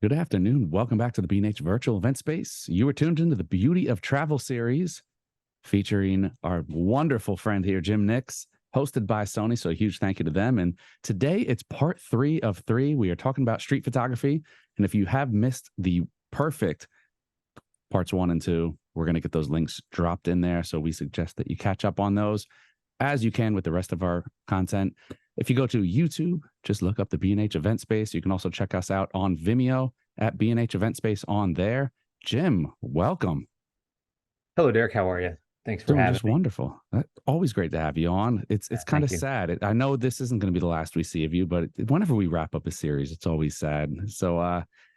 Good afternoon. Welcome back to the B&H Virtual Event Space. You are tuned into the Beauty of Travel series featuring our wonderful friend here, Jim Nix, hosted by Sony. So a huge thank you to them. And today it's part 3 of 3. We are talking about street photography. And if you have missed the perfect parts 1 and 2, we're going to get those links dropped in there. So we suggest that you catch up on those as you can with the rest of our content. If you go to YouTube, just look up the B&H Event Space. You can also check us out on Vimeo at B&H Event Space on there. Jim, welcome. Hello, Derek. How are you? Thanks for Doing having just me. wonderful. Always great to have you on. It's kind of Thank you. sad. I know this isn't going to be the last we see of you, but whenever we wrap up a series, it's always sad. So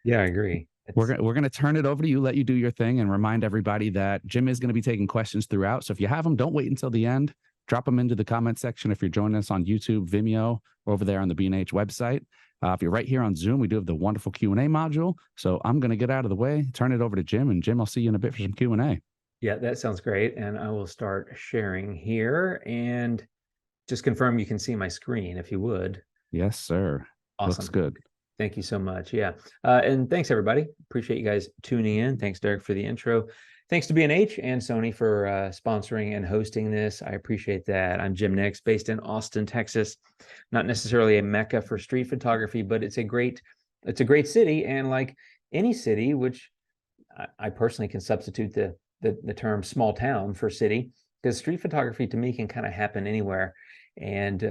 Yeah, I agree. we're gonna turn it over to you, let you do your thing, and remind everybody that Jim is going to be taking questions throughout. So if you have them, don't wait until the end. Drop them into the comment section if you're joining us on YouTube, Vimeo, or over there on the B&H website. If you're right here on Zoom, we do have the wonderful Q&A module. So I'm going to get out of the way, turn it over to Jim, and Jim, I'll see you in a bit for some Q&A. Yeah, that sounds great. And I will start sharing here and just confirm you can see my screen if you would. Yes, sir. Looks Awesome. good. Thank you so much. Yeah. And thanks, everybody. Appreciate you guys tuning in. Thanks, Derek, for the intro. Thanks to B&H and Sony for sponsoring and hosting this. I appreciate that. I'm Jim Nix, based in Austin, Texas. Not necessarily a mecca for street photography, but it's a great city. And like any city, which I personally can substitute the term small town for city, because street photography to me can kind of happen anywhere. And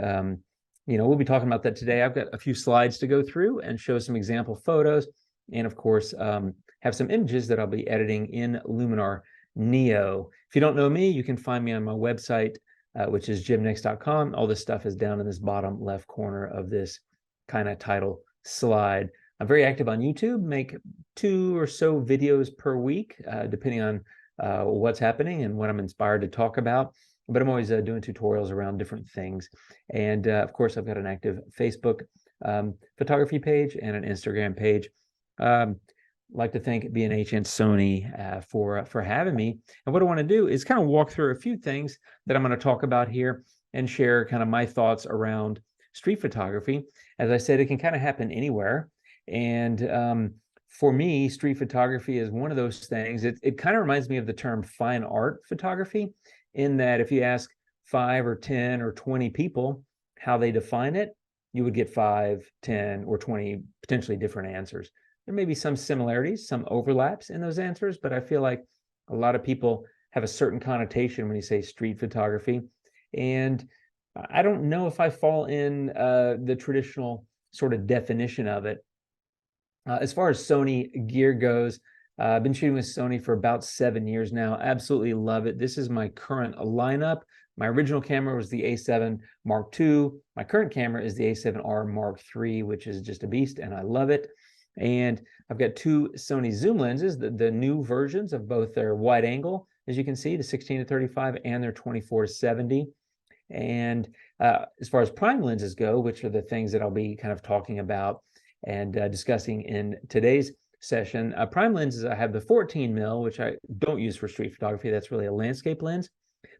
we'll be talking about that today. I've got a few slides to go through and show some example photos, and of course have some images that I'll be editing in Luminar Neo. If you don't know me, you can find me on my website, which is jimnix.com. All this stuff is down in this bottom left corner of this kind of title slide. I'm very active on YouTube, make 2 or so videos per week, depending on what's happening and what I'm inspired to talk about. But I'm always doing tutorials around different things. And of course, I've got an active Facebook photography page and an Instagram page. Like to thank B&H and Sony for having me. And what I want to do is kind of walk through a few things that I'm going to talk about here and share kind of my thoughts around street photography. As I said, it can kind of happen anywhere. And for me, street photography is one of those things. It kind of reminds me of the term fine art photography, in that if you ask 5 or 10 or 20 people how they define it, you would get 5, 10, or 20 potentially different answers. There may be some similarities, some overlaps in those answers, but I feel like a lot of people have a certain connotation when you say street photography. And I don't know if I fall in the traditional sort of definition of it. As far as Sony gear goes, I've been shooting with Sony for about 7 years now. Absolutely love it. This is my current lineup. My original camera was the A7 Mark II. My current camera is the A7R Mark III, which is just a beast, and I love it. And I've got 2 Sony zoom lenses, the new versions of both their wide angle, as you can see, the 16-35, and their 24-70. And as far as prime lenses go, which are the things that I'll be kind of talking about and discussing in today's session, prime lenses, I have the 14 mil, which I don't use for street photography. That's really a landscape lens.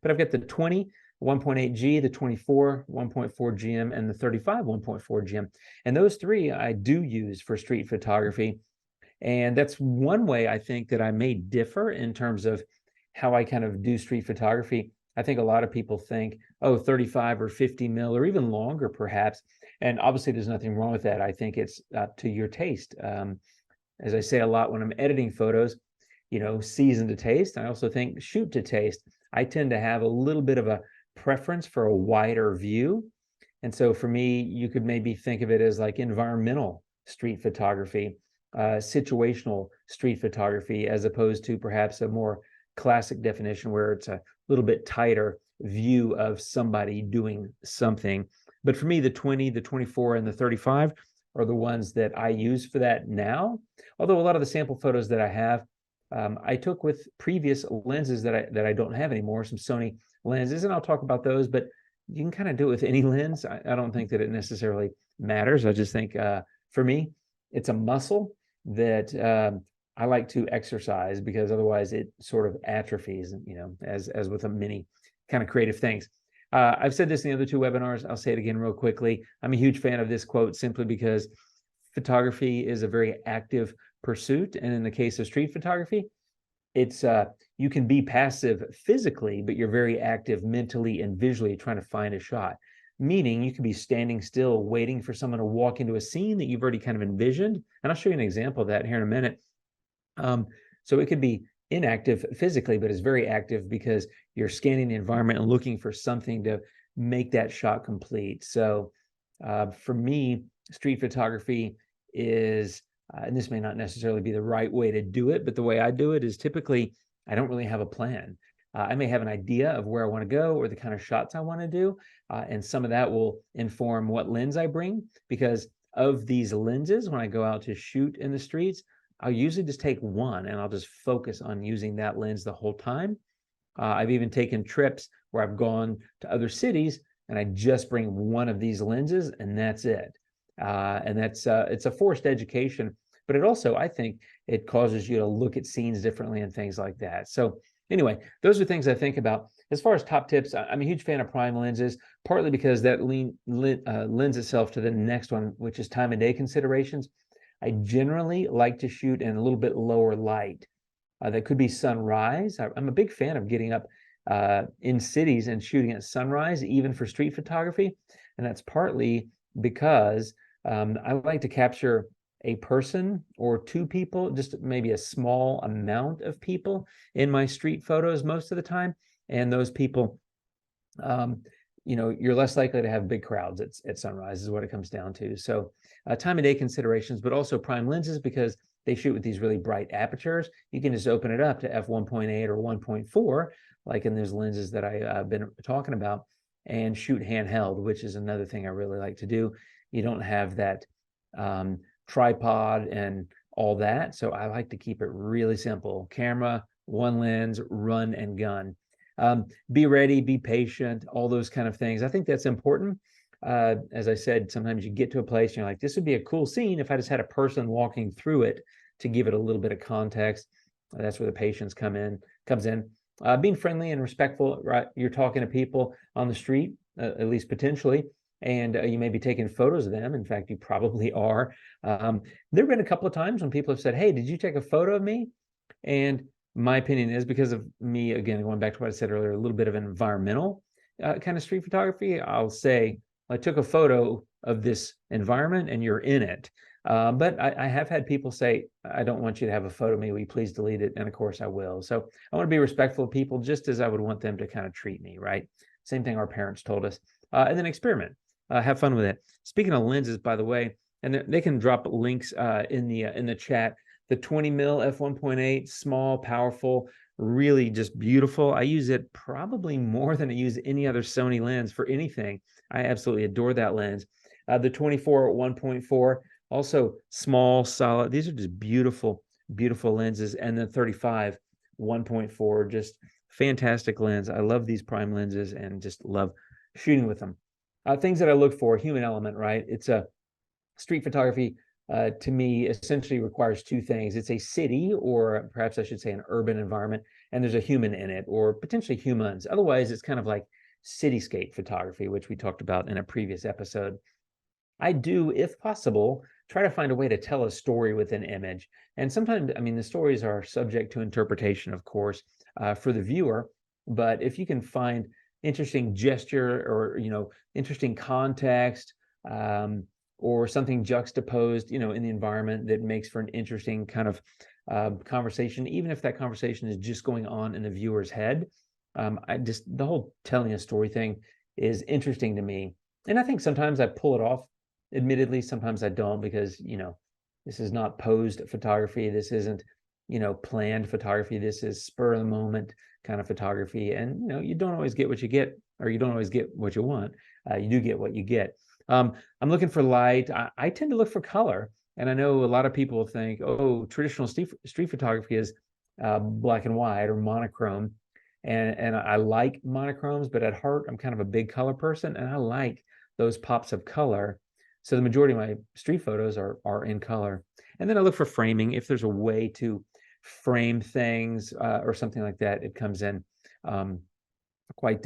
But I've got the 20 1.8 G, the 24 1.4 GM, and the 35 1.4 GM. And those 3 I do use for street photography. And that's one way I think that I may differ in terms of how I kind of do street photography. I think a lot of people think, oh, 35 or 50 mil, or even longer perhaps. And obviously there's nothing wrong with that. I think it's up to your taste. As I say a lot when I'm editing photos, season to taste. I also think shoot to taste. I tend to have a little bit of a preference for a wider view. And so for me, you could maybe think of it as like environmental street photography, situational street photography, as opposed to perhaps a more classic definition where it's a little bit tighter view of somebody doing something. But for me, the 20, the 24, and the 35 are the ones that I use for that now. Although a lot of the sample photos that I have, I took with previous lenses that I don't have anymore, some Sony lenses, and I'll talk about those, but you can kind of do it with any lens. I don't think that it necessarily matters. I just think for me, it's a muscle that I like to exercise, because otherwise it sort of atrophies, as with many kind of creative things. I've said this in the other 2 webinars. I'll say it again real quickly. I'm a huge fan of this quote, simply because photography is a very active pursuit. And in the case of street photography, it's you can be passive physically, but you're very active mentally and visually trying to find a shot. Meaning you could be standing still waiting for someone to walk into a scene that you've already kind of envisioned. And I'll show you an example of that here in a minute. So it could be inactive physically, but it's very active because you're scanning the environment and looking for something to make that shot complete. So for me, street photography is, and this may not necessarily be the right way to do it, but the way I do it is typically I don't really have a plan. I may have an idea of where I want to go or the kind of shots I want to do. And some of that will inform what lens I bring, because of these lenses, when I go out to shoot in the streets, I'll usually just take one and I'll just focus on using that lens the whole time. I've even taken trips where I've gone to other cities and I just bring one of these lenses and that's it. And that's it's a forced education, but it also, I think, it causes you to look at scenes differently and things like that. So anyway, those are things I think about. As far as top tips, I'm a huge fan of prime lenses, partly because that lends itself to the next one, which is time of day considerations. I generally like to shoot in a little bit lower light. That could be sunrise. I'm a big fan of getting up in cities and shooting at sunrise, even for street photography. And that's partly because I like to capture a person or two people, just maybe a small amount of people in my street photos most of the time. And those people, you're less likely to have big crowds at sunrise is what it comes down to. So time of day considerations, but also prime lenses, because they shoot with these really bright apertures. You can just open it up to f1.8 or 1.4, like in those lenses that I've been talking about, and shoot handheld, which is another thing I really like to do. You don't have that tripod and all that. So I like to keep it really simple. Camera, one lens, run and gun. Be ready, be patient, all those kind of things. I think that's important. As I said, sometimes you get to a place and you're like, this would be a cool scene if I just had a person walking through it to give it a little bit of context. That's where the patience comes in. Being friendly and respectful, right? You're talking to people on the street, at least potentially, and you may be taking photos of them. In fact, you probably are. There have been a couple of times when people have said, hey, did you take a photo of me? And my opinion is, because of me, again, going back to what I said earlier, a little bit of an environmental kind of street photography, I'll say, I took a photo of this environment and you're in it. But I have had people say, I don't want you to have a photo of me. Will you please delete it? And of course I will. So I want to be respectful of people, just as I would want them to kind of treat me, right? Same thing our parents told us. And then experiment. Have fun with it. Speaking of lenses, by the way, and they can drop links in the chat. The 20 mil f1.8, small, powerful, really just beautiful. I use it probably more than I use any other Sony lens for anything. I absolutely adore that lens. The 24 at 1.4, also small, solid. These are just beautiful, beautiful lenses. And the 35 1.4, just fantastic lens. I love these prime lenses and just love shooting with them. Things that I look for, human element, right? It's a street photography. To me, essentially requires two things. It's a city, or perhaps I should say an urban environment, and there's a human in it, or potentially humans. Otherwise, it's kind of like cityscape photography, which we talked about in a previous episode. I do, if possible, try to find a way to tell a story with an image. And sometimes, I mean, the stories are subject to interpretation, of course, for the viewer. But if you can find interesting gesture or, interesting context, or something juxtaposed, in the environment that makes for an interesting kind of conversation, even if that conversation is just going on in the viewer's head. The whole telling a story thing is interesting to me. And I think sometimes I pull it off. Admittedly, sometimes I don't, because, this is not posed photography. This isn't, planned photography. This is spur of the moment kind of photography. And, you don't always get what you get, or you don't always get what you want. You do get what you get. I'm looking for light. I tend to look for color. And I know a lot of people think, oh, traditional street photography is black and white or monochrome. And I like monochromes, but at heart, I'm kind of a big color person, and I like those pops of color. So the majority of my street photos are in color. And then I look for framing. If there's a way to frame things or something like that, it comes in quite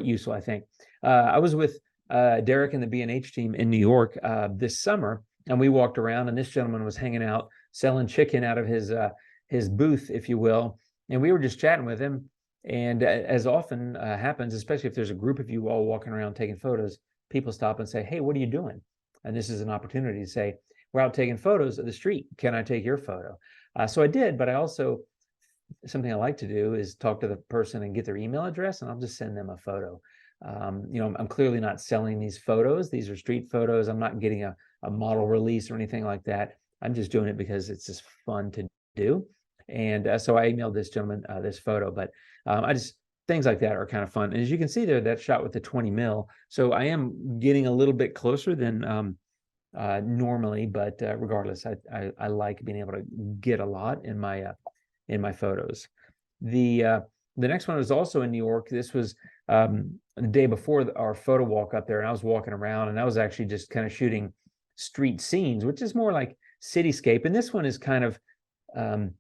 useful, I think. I was with Derek and the B&H team in New York this summer and we walked around, and this gentleman was hanging out selling chicken out of his booth, if you will, and we were just chatting with him. And as often happens, especially if there's a group of you all walking around taking photos, people stop and say, "Hey, what are you doing?" And this is an opportunity to say, "We're out taking photos of the street. Can I take your photo?" So I did, but I also, something I like to do is talk to the person and get their email address, and I'll just send them a photo. I'm clearly not selling these photos. These are street photos. I'm not getting a model release or anything like that. I'm just doing it because it's just fun to do. And so I emailed this gentleman this photo, but things like that are kind of fun. And as you can see there, that shot with the 20 mil. So I am getting a little bit closer than normally, but regardless, I like being able to get a lot in my photos. The next one was also in New York. This was the day before our photo walk up there, and I was walking around, and I was actually just kind of shooting street scenes, which is more like cityscape. And this one is kind of an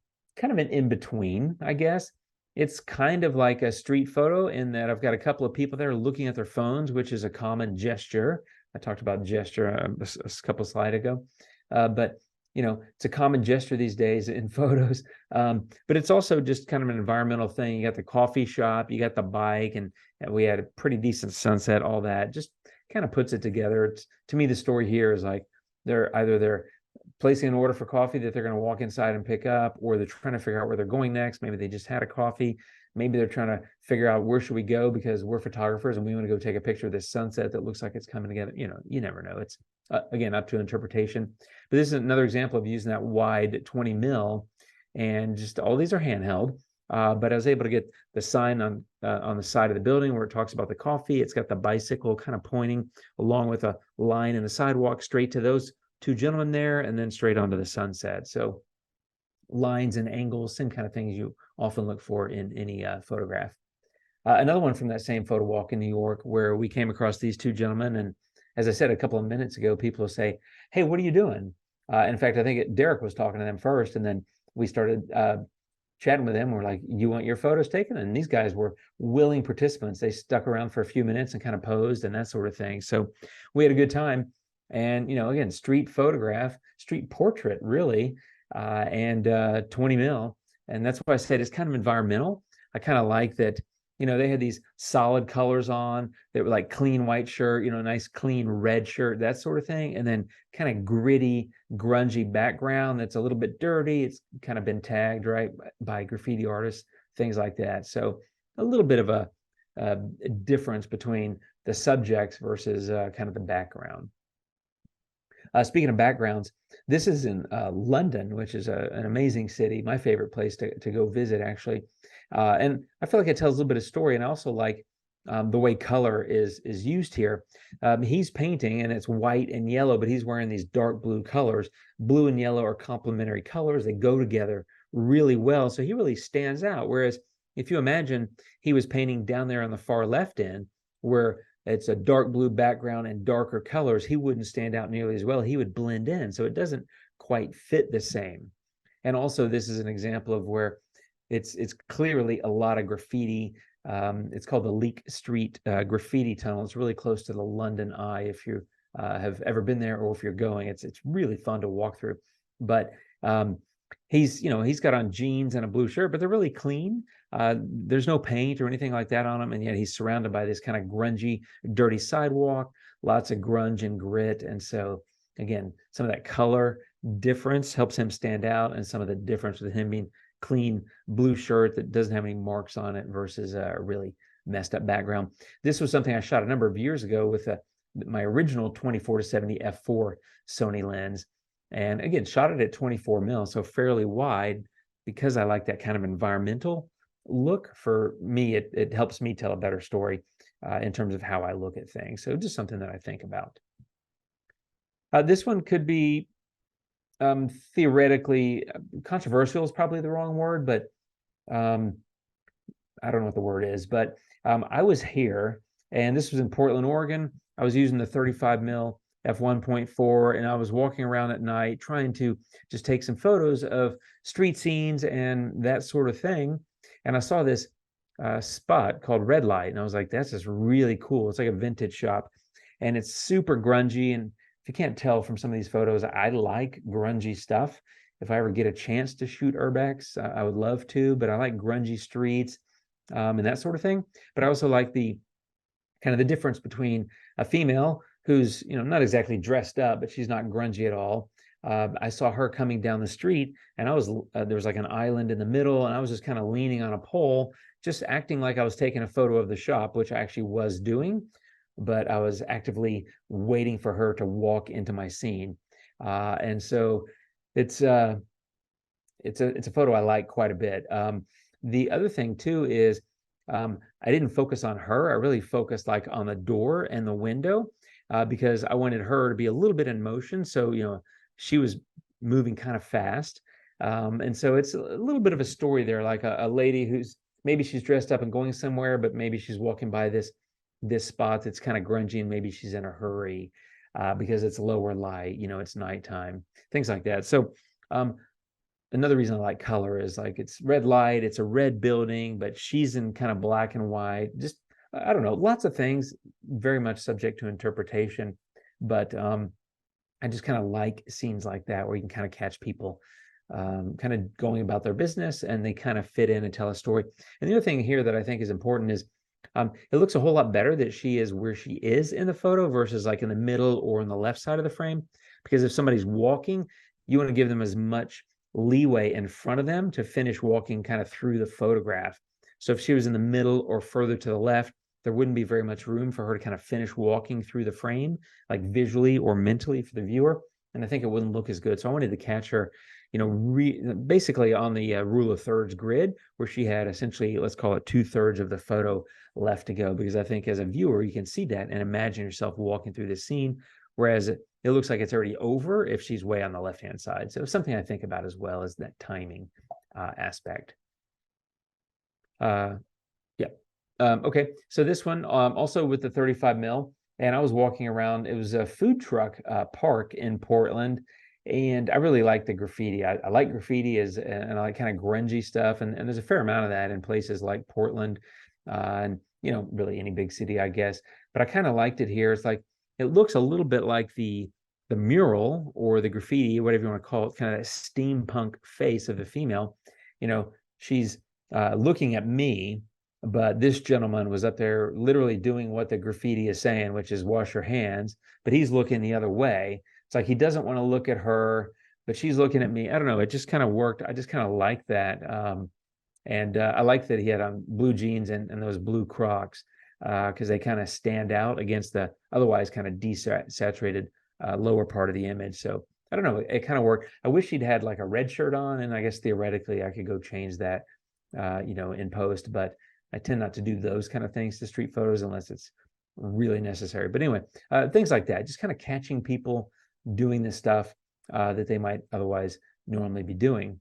in-between, I guess. It's kind of like a street photo in that I've got a couple of people there looking at their phones, which is a common gesture. I talked about gesture a couple of slides ago, but it's a common gesture these days in photos. But it's also just kind of an environmental thing. You got the coffee shop, you got the bike, and we had a pretty decent sunset, all that just kind of puts it together. To me, the story here is like they're placing an order for coffee that they're going to walk inside and pick up, or they're trying to figure out where they're going next. Maybe they just had a coffee. Maybe they're trying to figure out where should we go because we're photographers and we want to go take a picture of this sunset that looks like it's coming together. You never know. It's again up to interpretation. But this is another example of using that wide 20 mil, and just all these are handheld. But I was able to get the sign on the side of the building where it talks about the coffee. It's got the bicycle kind of pointing along with a line in the sidewalk straight to those two gentlemen there, and then straight onto the sunset. So lines and angles, same kind of things you often look for in any photograph. Another one from that same photo walk in New York where we came across these two gentlemen. And as I said a couple of minutes ago, people will say, "Hey, what are you doing?" In fact, I think Derek was talking to them first, and then we started chatting with them. We're like, "You want your photos taken?" And these guys were willing participants. They stuck around for a few minutes and kind of posed and that sort of thing. So we had a good time. And, again, street photograph, street portrait, really, and 20 mil. And that's why I said it's kind of environmental. I kind of like that, they had these solid colors on that were like clean white shirt, nice clean red shirt, that sort of thing. And then kind of gritty, grungy background that's a little bit dirty. It's kind of been tagged, right, by graffiti artists, things like that. So a little bit of a difference between the subjects versus kind of the background. Speaking of backgrounds, this is in London, which is an amazing city, my favorite place to go visit, actually. And I feel like it tells a little bit of story, and I also like the way color is used here. He's painting, and it's white and yellow, but he's wearing these dark blue colors. Blue and yellow are complementary colors. They go together really well, so he really stands out. Whereas if you imagine he was painting down there on the far left end, where it's a dark blue background and darker colors, he wouldn't stand out nearly as well. He would blend in. So it doesn't quite fit the same. And also, this is an example of where it's clearly a lot of graffiti. It's called the Leek Street graffiti tunnel. It's really close to the London Eye. If you have ever been there, or if you're going, it's really fun to walk through. But he's got on jeans and a blue shirt, but they're really clean. There's no paint or anything like that on him, and yet he's surrounded by this kind of grungy, dirty sidewalk, lots of grunge and grit. And so again, some of that color difference helps him stand out, and some of the difference with him being clean blue shirt that doesn't have any marks on it versus a really messed up background. This was something I shot a number of years ago with my original 24-70 f4 Sony lens. And again, shot it at 24 mil, so fairly wide, because I like that kind of environmental look. For me, it helps me tell a better story in terms of how I look at things. So just something that I think about. This one could be theoretically controversial is probably the wrong word, but I don't know what the word is. But I was here, and this was in Portland, Oregon. I was using the 35 mil f1.4, and I was walking around at night trying to just take some photos of street scenes and that sort of thing. And I saw this spot called Red Light, and I was like, that's just really cool. It's like a vintage shop, and it's super grungy. And if you can't tell from some of these photos, I like grungy stuff. If I ever get a chance to shoot urbex, I would love to, but I like grungy streets and that sort of thing. But I also like the kind of the difference between a female who's, not exactly dressed up, but she's not grungy at all. I saw her coming down the street, and I was there was like an island in the middle, and I was just kind of leaning on a pole, just acting like I was taking a photo of the shop, which I actually was doing, but I was actively waiting for her to walk into my scene. And so it's a photo I like quite a bit. The other thing too is I didn't focus on her. I really focused like on the door and the window because I wanted her to be a little bit in motion. So, she was moving kind of fast. And so it's a little bit of a story there, like a lady who's maybe she's dressed up and going somewhere, but maybe she's walking by this spot that's kind of grungy, and maybe she's in a hurry because it's lower light, it's nighttime, things like that. So another reason I like color is like it's red light, it's a red building, but she's in kind of black and white. Just, I don't know, lots of things, very much subject to interpretation. But I just kind of like scenes like that where you can kind of catch people kind of going about their business and they kind of fit in and tell a story. And the other thing here that I think is important is it looks a whole lot better that she is where she is in the photo versus like in the middle or on the left side of the frame. Because if somebody's walking, you want to give them as much leeway in front of them to finish walking kind of through the photograph. So if she was in the middle or further to the left, there wouldn't be very much room for her to kind of finish walking through the frame, like visually or mentally for the viewer. And I think it wouldn't look as good. So I wanted to catch her, basically on the rule of thirds grid, where she had essentially, let's call it 2/3 of the photo left to go. Because I think as a viewer, you can see that and imagine yourself walking through this scene, whereas it looks like it's already over if she's way on the left-hand side. So something I think about as well as that timing aspect. Okay, so this one also with the 35 mil, and I was walking around. It was a food truck park in Portland, and I really like the graffiti. I like graffiti and I like kind of grungy stuff, and there's a fair amount of that in places like Portland, and really any big city, I guess. But I kind of liked it here. It's like it looks a little bit like the mural or the graffiti, whatever you want to call it, kind of that steampunk face of the female. She's looking at me. But this gentleman was up there literally doing what the graffiti is saying, which is wash your hands, but he's looking the other way. It's like he doesn't want to look at her, but she's looking at me. I don't know. It just kind of worked. I just kind of like that. And I like that he had on blue jeans and those blue Crocs because they kind of stand out against the otherwise kind of desaturated lower part of the image. So I don't know. It kind of worked. I wish he'd had like a red shirt on, and I guess theoretically I could go change that, in post, but I tend not to do those kind of things to street photos unless it's really necessary. But anyway, things like that, just kind of catching people doing this stuff that they might otherwise normally be doing.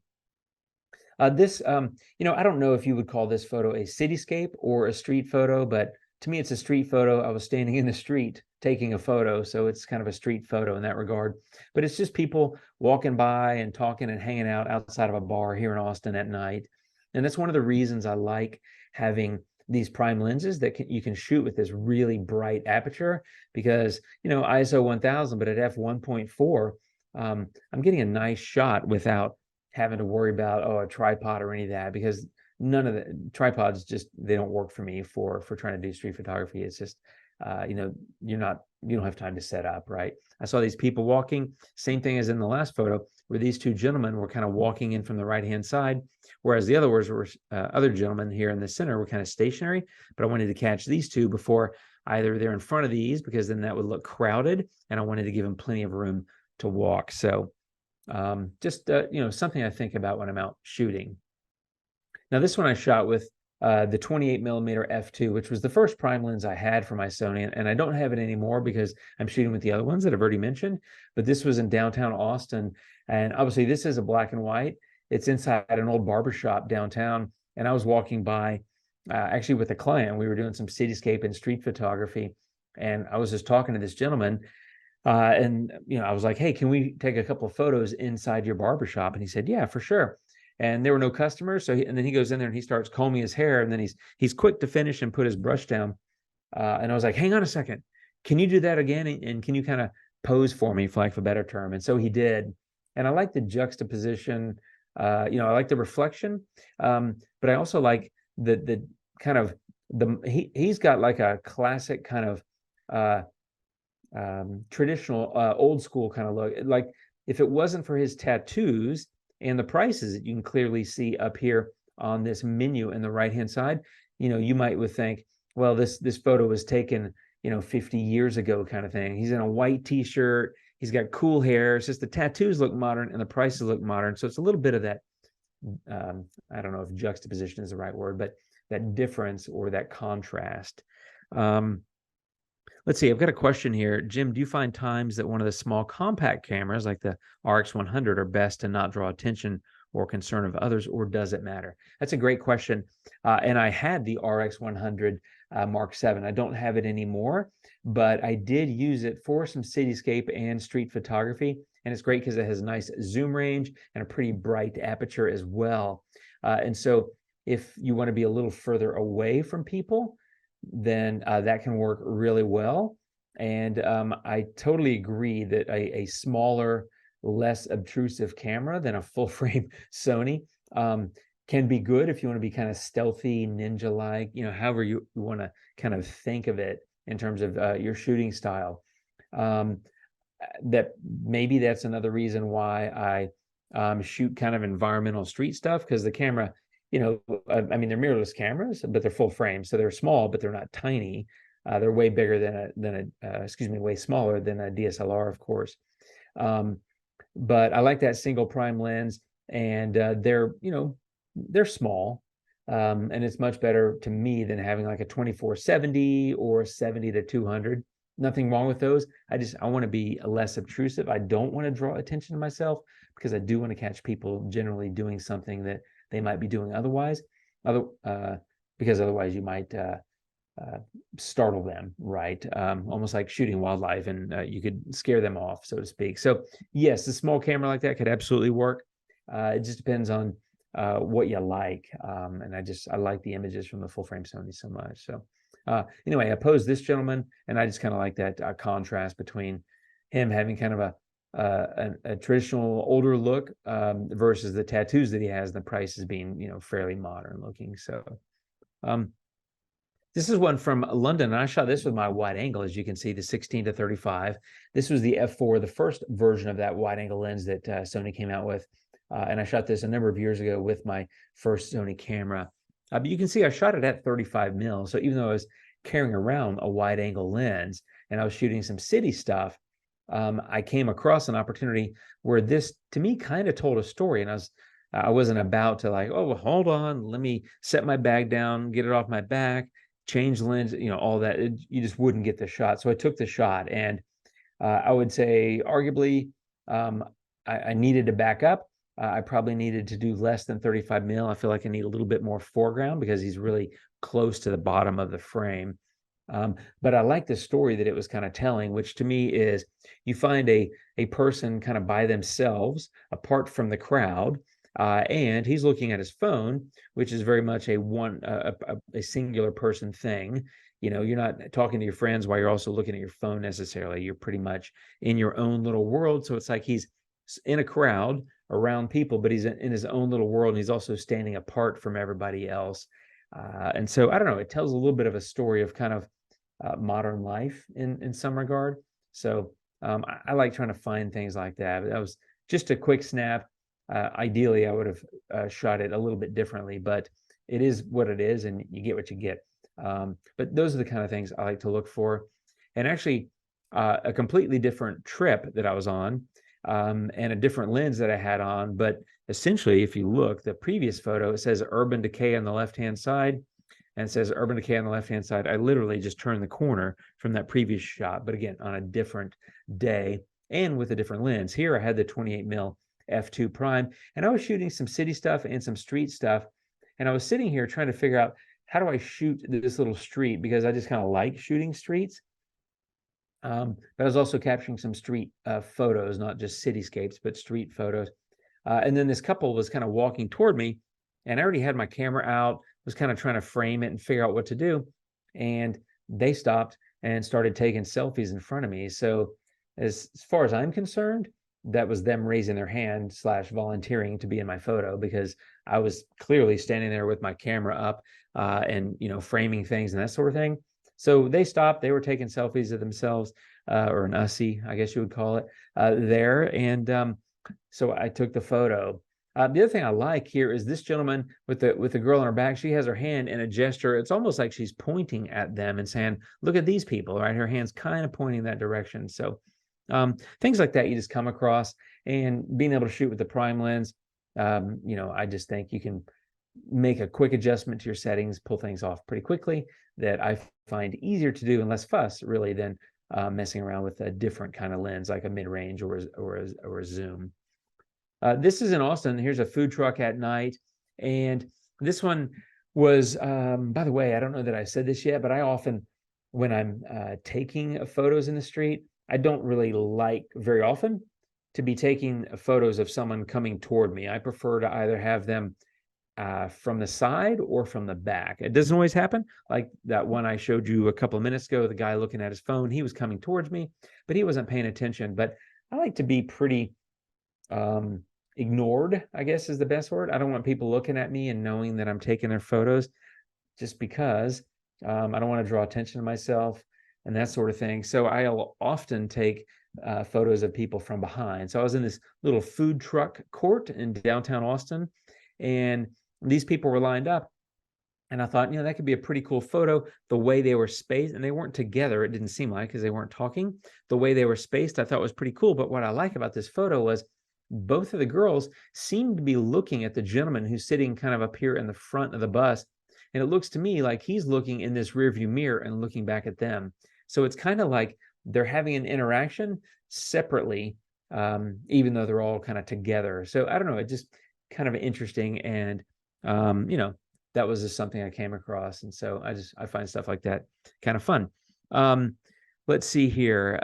I don't know if you would call this photo a cityscape or a street photo, but to me, it's a street photo. I was standing in the street taking a photo, so it's kind of a street photo in that regard. But it's just people walking by and talking and hanging out outside of a bar here in Austin at night. And that's one of the reasons I like having these prime lenses that you can shoot with this really bright aperture, because ISO 1000, but at f1.4, I'm getting a nice shot without having to worry about a tripod or any of that, because none of the tripods they don't work for me for trying to do street photography. It's just you don't have time to set up, right? I saw these people walking, same thing as in the last photo, where these two gentlemen were kind of walking in from the right-hand side, whereas the other gentlemen here in the center were kind of stationary. But I wanted to catch these two before either they're in front of these, because then that would look crowded, and I wanted to give them plenty of room to walk. So something I think about when I'm out shooting. Now, this one I shot with the 28 millimeter f2, which was the first prime lens I had for my Sony, and I don't have it anymore because I'm shooting with the other ones that I've already mentioned. But this was in downtown Austin, and obviously this is a black and white. It's inside an old barbershop downtown, and I was walking by actually with a client. We were doing some cityscape and street photography, and I was just talking to this gentleman, and I was like, "Hey, can we take a couple of photos inside your barbershop?" And he said, "Yeah, for sure." And there were no customers. And then he goes in there and he starts combing his hair, and then he's quick to finish and put his brush down. And I was like, hang on a second. Can you do that again? And can you kind of pose for me, for lack of a better term. And so he did. And I like the juxtaposition. I like the reflection, but I also like the kind of he's got like a classic kind of traditional old school kind of look. Like if it wasn't for his tattoos and the prices that you can clearly see up here on this menu in the right hand side, you would think, well, this photo was taken 50 years ago kind of thing. He's in a white t-shirt, he's got cool hair. It's just the tattoos look modern and the prices look modern. So it's a little bit of that, I don't know if juxtaposition is the right word, but that difference or that contrast. Let's see, I've got a question here. Jim, do you find times that one of the small compact cameras like the RX100 are best to not draw attention or concern of others, or does it matter? That's a great question. And I had the RX100 Mark 7. I don't have it anymore, but I did use it for some cityscape and street photography. And it's great because it has a nice zoom range and a pretty bright aperture as well. And so if you want to be a little further away from people, then that can work really well. And I totally agree that a smaller, less obtrusive camera than a full frame Sony can be good if you want to be kind of stealthy, ninja-like, however you want to kind of think of it in terms of your shooting style. That maybe that's another reason why I shoot kind of environmental street stuff, because the camera, they're mirrorless cameras, but they're full frame, so they're small, but they're not tiny. They're way bigger way smaller than a DSLR, of course. But I like that single prime lens, and they're small, and it's much better to me than having like a 24-70 or 70-200. Nothing wrong with those. I want to be less obtrusive. I don't want to draw attention to myself, because I do want to catch people generally doing something that they might be doing otherwise, because otherwise you might startle them, right? Almost like shooting wildlife, and you could scare them off, so to speak. So yes, a small camera like that could absolutely work. It just depends on what you like. And I like the images from the full frame Sony so much. So anyway, I posed this gentleman, and I just kind of like that contrast between him having kind of a traditional older look versus the tattoos that he has, and the prices being fairly modern looking. So this is one from London, and I shot this with my wide angle, as you can see, the 16-35. This was the f4, the first version of that wide angle lens that Sony came out with, and I shot this a number of years ago with my first Sony camera. But you can see I shot it at 35 mil. So even though I was carrying around a wide angle lens and I was shooting some city stuff, I came across an opportunity where this, to me, kind of told a story. And I wasn't about to like, oh, well, hold on, let me set my bag down, get it off my back, change lens, all that. You just wouldn't get the shot. So I took the shot, and I would say arguably I needed to back up. I probably needed to do less than 35 mil. I feel like I need a little bit more foreground because he's really close to the bottom of the frame. But I like the story that it was kind of telling, which to me is you find a person kind of by themselves, apart from the crowd, and he's looking at his phone, which is very much a singular person thing. You're not talking to your friends while you're also looking at your phone necessarily. You're pretty much in your own little world. So it's like he's in a crowd around people, but he's in his own little world, and he's also standing apart from everybody else. And so I don't know, it tells a little bit of a story of kind of modern life in some regard. So I like trying to find things like that. But that was just a quick snap. Ideally, I would have shot it a little bit differently, but it is what it is, and you get what you get. But those are the kind of things I like to look for. And actually, a completely different trip that I was on, and a different lens that I had on. But essentially, if you look, the previous photo, it says urban decay on the left-hand side, and it says urban decay on the left-hand side. I literally just turned the corner from that previous shot, but again, on a different day and with a different lens. Here, I had the 28 mil f2 prime, and I was shooting some city stuff and some street stuff. And I was sitting here trying to figure out, how do I shoot this little street? Because I just kind of like shooting streets. But I was also capturing some street photos, not just cityscapes, but street photos. And then this couple was kind of walking toward me, and I already had my camera out, was kind of trying to frame it and figure out what to do. And they stopped and started taking selfies in front of me. So as far as I'm concerned, that was them raising their hand / volunteering to be in my photo, because I was clearly standing there with my camera up and, you know, framing things and that sort of thing. So they stopped. They were taking selfies of themselves, or an ussy, I guess you would call it, there. And so I took the photo. The other thing I like here is this gentleman with the girl on her back. She has her hand in a gesture. It's almost like she's pointing at them and saying, "Look at these people," right? Her hand's kind of pointing that direction. So things like that you just come across, and being able to shoot with the prime lens, you know, I just think you can make a quick adjustment to your settings, pull things off pretty quickly, that I find easier to do and less fuss really than messing around with a different kind of lens, like a mid-range or a zoom. This is in Austin. Here's a food truck at night. And this one was, by the way, I don't know that I said this yet, but I often, when I'm taking photos in the street, I don't really like very often to be taking photos of someone coming toward me. I prefer to either have them from the side or from the back. It doesn't always happen. Like that one I showed you a couple of minutes ago, the guy looking at his phone, he was coming towards me, but he wasn't paying attention. But I like to be pretty ignored, I guess is the best word. I don't want people looking at me and knowing that I'm taking their photos, just because I don't want to draw attention to myself and that sort of thing. So I'll often take photos of people from behind. So I was in this little food truck court in downtown Austin, and these people were lined up. And I thought, you know, that could be a pretty cool photo. The way they were spaced, and they weren't together, it didn't seem like, because they weren't talking. The way they were spaced, I thought was pretty cool. But what I like about this photo was both of the girls seemed to be looking at the gentleman who's sitting kind of up here in the front of the bus. And it looks to me like he's looking in this rearview mirror and looking back at them. So it's kind of like they're having an interaction separately, even though they're all kind of together. So I don't know, it just kind of interesting. And, you know, that was just something I came across. And so I find stuff like that kind of fun. Let's see here.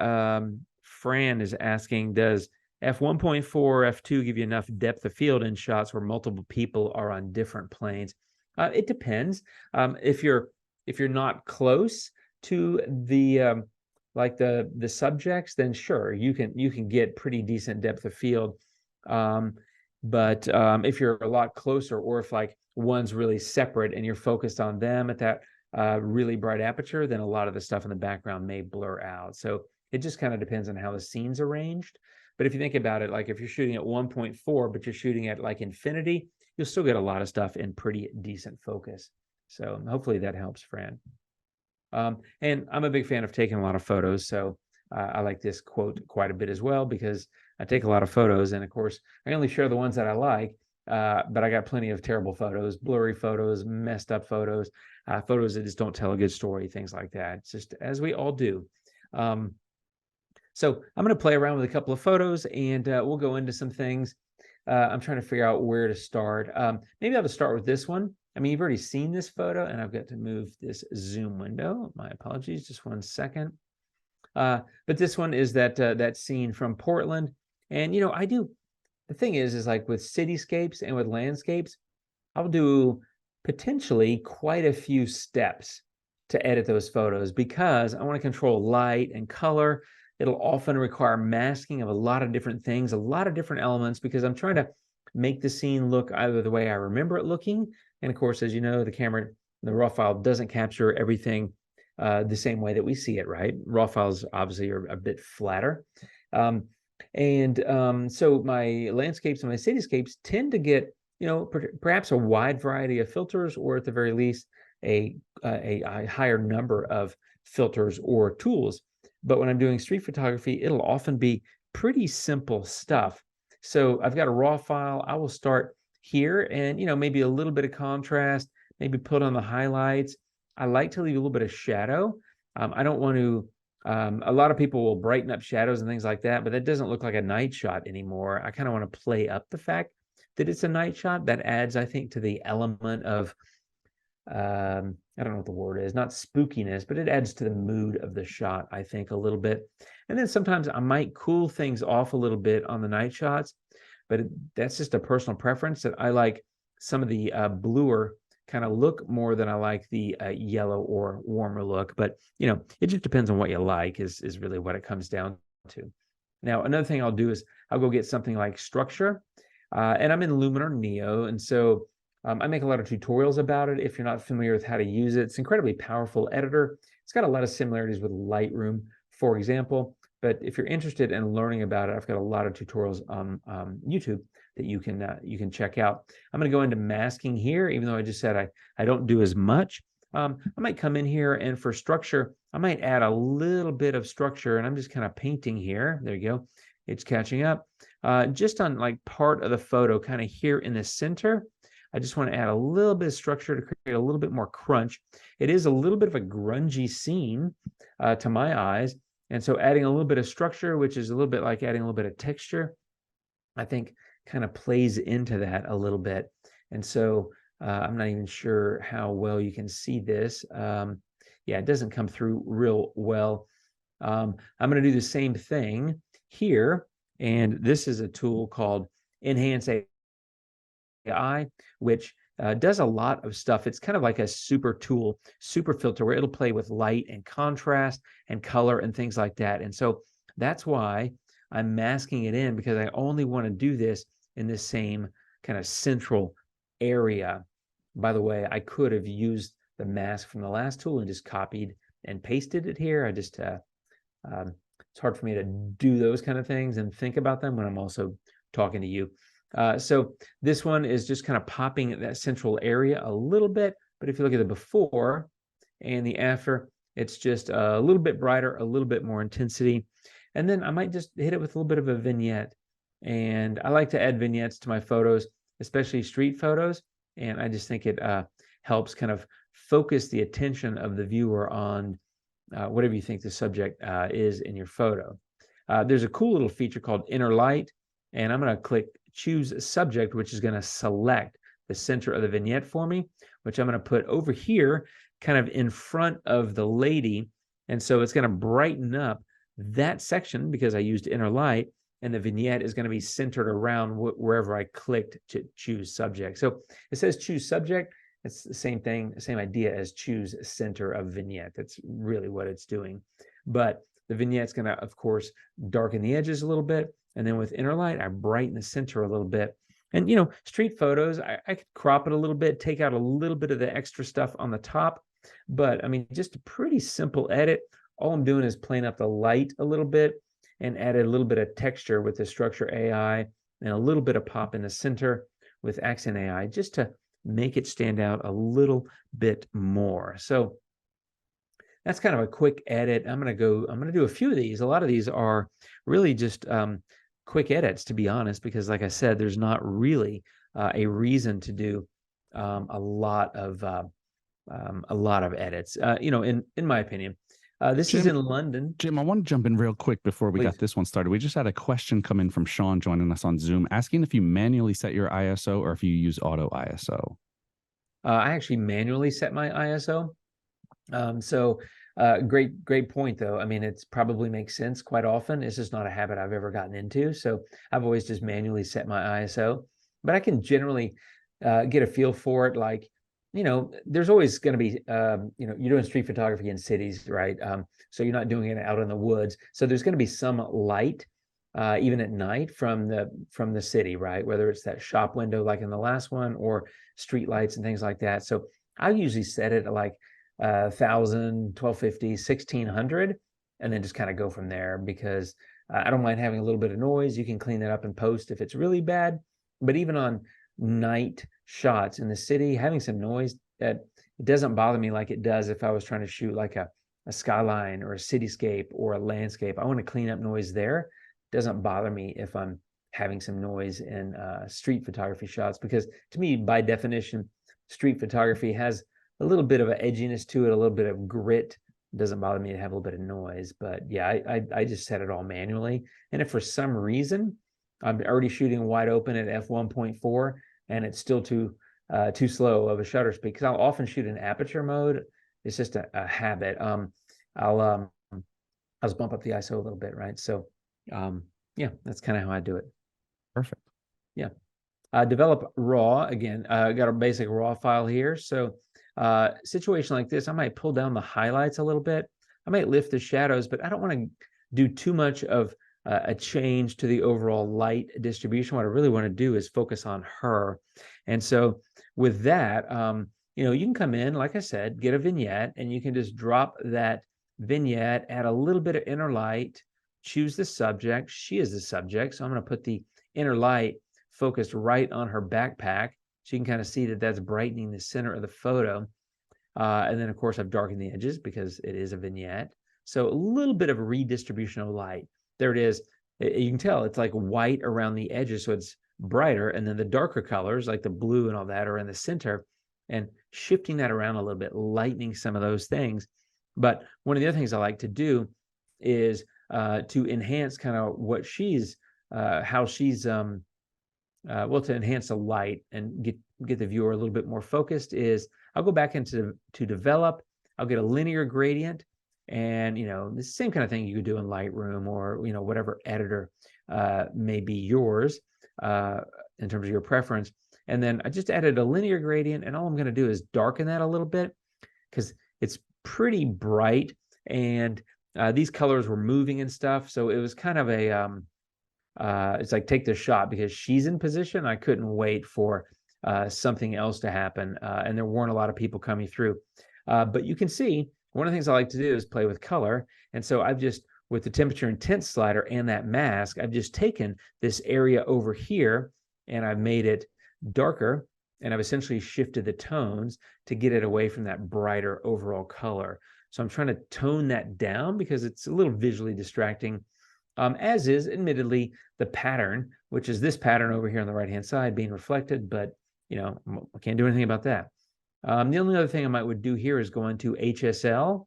Fran is asking, does f1.4, f2 give you enough depth of field in shots where multiple people are on different planes? It depends. If you're not close to the like the subjects, then sure, you can get pretty decent depth of field. But if you're a lot closer, or if like one's really separate and you're focused on them at that really bright aperture, then a lot of the stuff in the background may blur out. So it just kind of depends on how the scene's arranged. But if you think about it, like if you're shooting at 1.4, but you're shooting at like infinity, you'll still get a lot of stuff in pretty decent focus. So hopefully that helps, Fran. And I'm a big fan of taking a lot of photos. So I like this quote quite a bit as well, because I take a lot of photos. And of course, I only share the ones that I like, but I got plenty of terrible photos, blurry photos, messed up photos, photos that just don't tell a good story, things like that. It's just as we all do. So I'm going to play around with a couple of photos, and we'll go into some things. I'm trying to figure out where to start. Maybe I'll just start with this one. I mean, you've already seen this photo, and I've got to move this zoom window. My apologies, just 1 second. But this one is that scene from Portland. And, you know, the thing is like with cityscapes and with landscapes, I'll do potentially quite a few steps to edit those photos, because I want to control light and color. It'll often require masking of a lot of different things, a lot of different elements, because I'm trying to make the scene look either the way I remember it looking. And of course, as you know, the raw file doesn't capture everything the same way that we see it, right? Raw files obviously are a bit flatter. So my landscapes and my cityscapes tend to get, you know, perhaps a wide variety of filters, or at the very least, a higher number of filters or tools. But when I'm doing street photography, it'll often be pretty simple stuff. So I've got a raw file. I will start here, and, you know, maybe a little bit of contrast, maybe put on the highlights. I like to leave a little bit of shadow. I don't want to, a lot of people will brighten up shadows and things like that, but that doesn't look like a night shot anymore. I kind of want to play up the fact that it's a night shot. That adds, I think, to the element of, I don't know what the word is, not spookiness, but it adds to the mood of the shot, I think, a little bit. And then sometimes I might cool things off a little bit on the night shots, but that's just a personal preference, that I like some of the bluer kind of look more than I like the yellow or warmer look. But, you know, it just depends on what you like is really what it comes down to. Now, another thing I'll do is I'll go get something like structure, and I'm in Luminar Neo, and so I make a lot of tutorials about it. If you're not familiar with how to use it, it's an incredibly powerful editor. It's got a lot of similarities with Lightroom, for example. But if you're interested in learning about it, I've got a lot of tutorials on YouTube that you can check out. I'm going to go into masking here, even though I just said I don't do as much. I might come in here, and for structure, I might add a little bit of structure, and I'm just kind of painting here. There you go. It's catching up. Just on like part of the photo, kind of here in the center, I just want to add a little bit of structure to create a little bit more crunch. It is a little bit of a grungy scene to my eyes. And so adding a little bit of structure, which is a little bit like adding a little bit of texture, I think kind of plays into that a little bit. And so I'm not even sure how well you can see this. Yeah, it doesn't come through real well. I'm going to do the same thing here. And this is a tool called Enhance AI, which does a lot of stuff. It's kind of like a super tool, super filter, where it'll play with light and contrast and color and things like that. And so that's why I'm masking it in, because I only want to do this in this same kind of central area. By the way, I could have used the mask from the last tool and just copied and pasted it here. I just, it's hard for me to do those kind of things and think about them when I'm also talking to you. So this one is just kind of popping at that central area a little bit. But if you look at the before and the after, it's just a little bit brighter, a little bit more intensity. And then I might just hit it with a little bit of a vignette. And I like to add vignettes to my photos, especially street photos. And I just think it helps kind of focus the attention of the viewer on whatever you think the subject is in your photo. There's a cool little feature called Inner Light. And I'm going to click Choose Subject, which is going to select the center of the vignette for me, which I'm going to put over here, kind of in front of the lady. And so it's going to brighten up that section because I used Inner Light, and the vignette is going to be centered around wherever I clicked to choose subject. So it says choose subject. It's the same thing, same idea as choose center of vignette. That's really what it's doing. But the vignette's going to, of course, darken the edges a little bit. And then with Inner Light, I brighten the center a little bit. And, you know, street photos, I could crop it a little bit, take out a little bit of the extra stuff on the top. But, I mean, just a pretty simple edit. All I'm doing is playing up the light a little bit and added a little bit of texture with the Structure AI and a little bit of pop in the center with Accent AI, just to make it stand out a little bit more. So that's kind of a quick edit. I'm going to do a few of these. A lot of these are really just quick edits, to be honest, because like I said, there's not really a reason to do a lot of edits. You know, in my opinion, this Jim, is in London. Jim, I want to jump in real quick before we got this one started. We just had a question come in from Sean joining us on Zoom, asking if you manually set your ISO or if you use auto ISO. I actually manually set my ISO. Great point though. I mean, it's probably makes sense quite often. It's just not a habit I've ever gotten into. So I've always just manually set my ISO, but I can generally get a feel for it. Like, you know, there's always going to be, you know, you're doing street photography in cities, right? So you're not doing it out in the woods. So there's going to be some light, even at night from the city, right? Whether it's that shop window, like in the last one, or street lights and things like that. So I usually set it at like 1,000, 1,250, 1,600, and then just kind of go from there, because I don't mind having a little bit of noise. You can clean that up in post if it's really bad. But even on night shots in the city, having some noise, that it doesn't bother me like it does if I was trying to shoot like a skyline or a cityscape or a landscape. I want to clean up noise there. It doesn't bother me if I'm having some noise in street photography shots, because to me, by definition, street photography has a little bit of an edginess to it, a little bit of grit. It doesn't bother me to have a little bit of noise. But yeah, I just set it all manually. And if for some reason I'm already shooting wide open at f1.4 and it's still too slow of a shutter speed, because I'll often shoot in aperture mode. It's just a habit. I'll just bump up the ISO a little bit, right? So yeah, that's kind of how I do it. Perfect. Yeah. Develop raw again. I got a basic raw file here. So situation like this, I might pull down the highlights a little bit. I might lift the shadows, but I don't want to do too much of a change to the overall light distribution. What I really want to do is focus on her. And so with that, you can come in, like I said, get a vignette, and you can just drop that vignette, add a little bit of inner light, choose the subject. She is the subject. So I'm going to put the inner light focused right on her backpack. So you can kind of see that that's brightening the center of the photo. And then, of course, I've darkened the edges because it is a vignette. So a little bit of redistribution of light. There it is. You can tell it's like white around the edges, so it's brighter. And then the darker colors, like the blue and all that, are in the center. And shifting that around a little bit, lightening some of those things. But one of the other things I like to do is to enhance kind of what she's, how she's, to enhance the light and get the viewer a little bit more focused, is I'll go back into to develop. I'll get a linear gradient, and the same kind of thing you could do in Lightroom or whatever editor may be yours in terms of your preference. And then I just added a linear gradient, and all I'm going to do is darken that a little bit because it's pretty bright, and these colors were moving and stuff. So it was kind of a it's like take the shot because she's in position. I couldn't wait for something else to happen, and there weren't a lot of people coming through. But you can see one of the things I like to do is play with color. And so I've just, with the temperature intense slider and that mask, I've just taken this area over here and I've made it darker, and I've essentially shifted the tones to get it away from that brighter overall color. So I'm trying to tone that down because it's a little visually distracting, as is admittedly the pattern, which is this pattern over here on the right-hand side being reflected, but I can't do anything about that. The only other thing I would do here is go into HSL,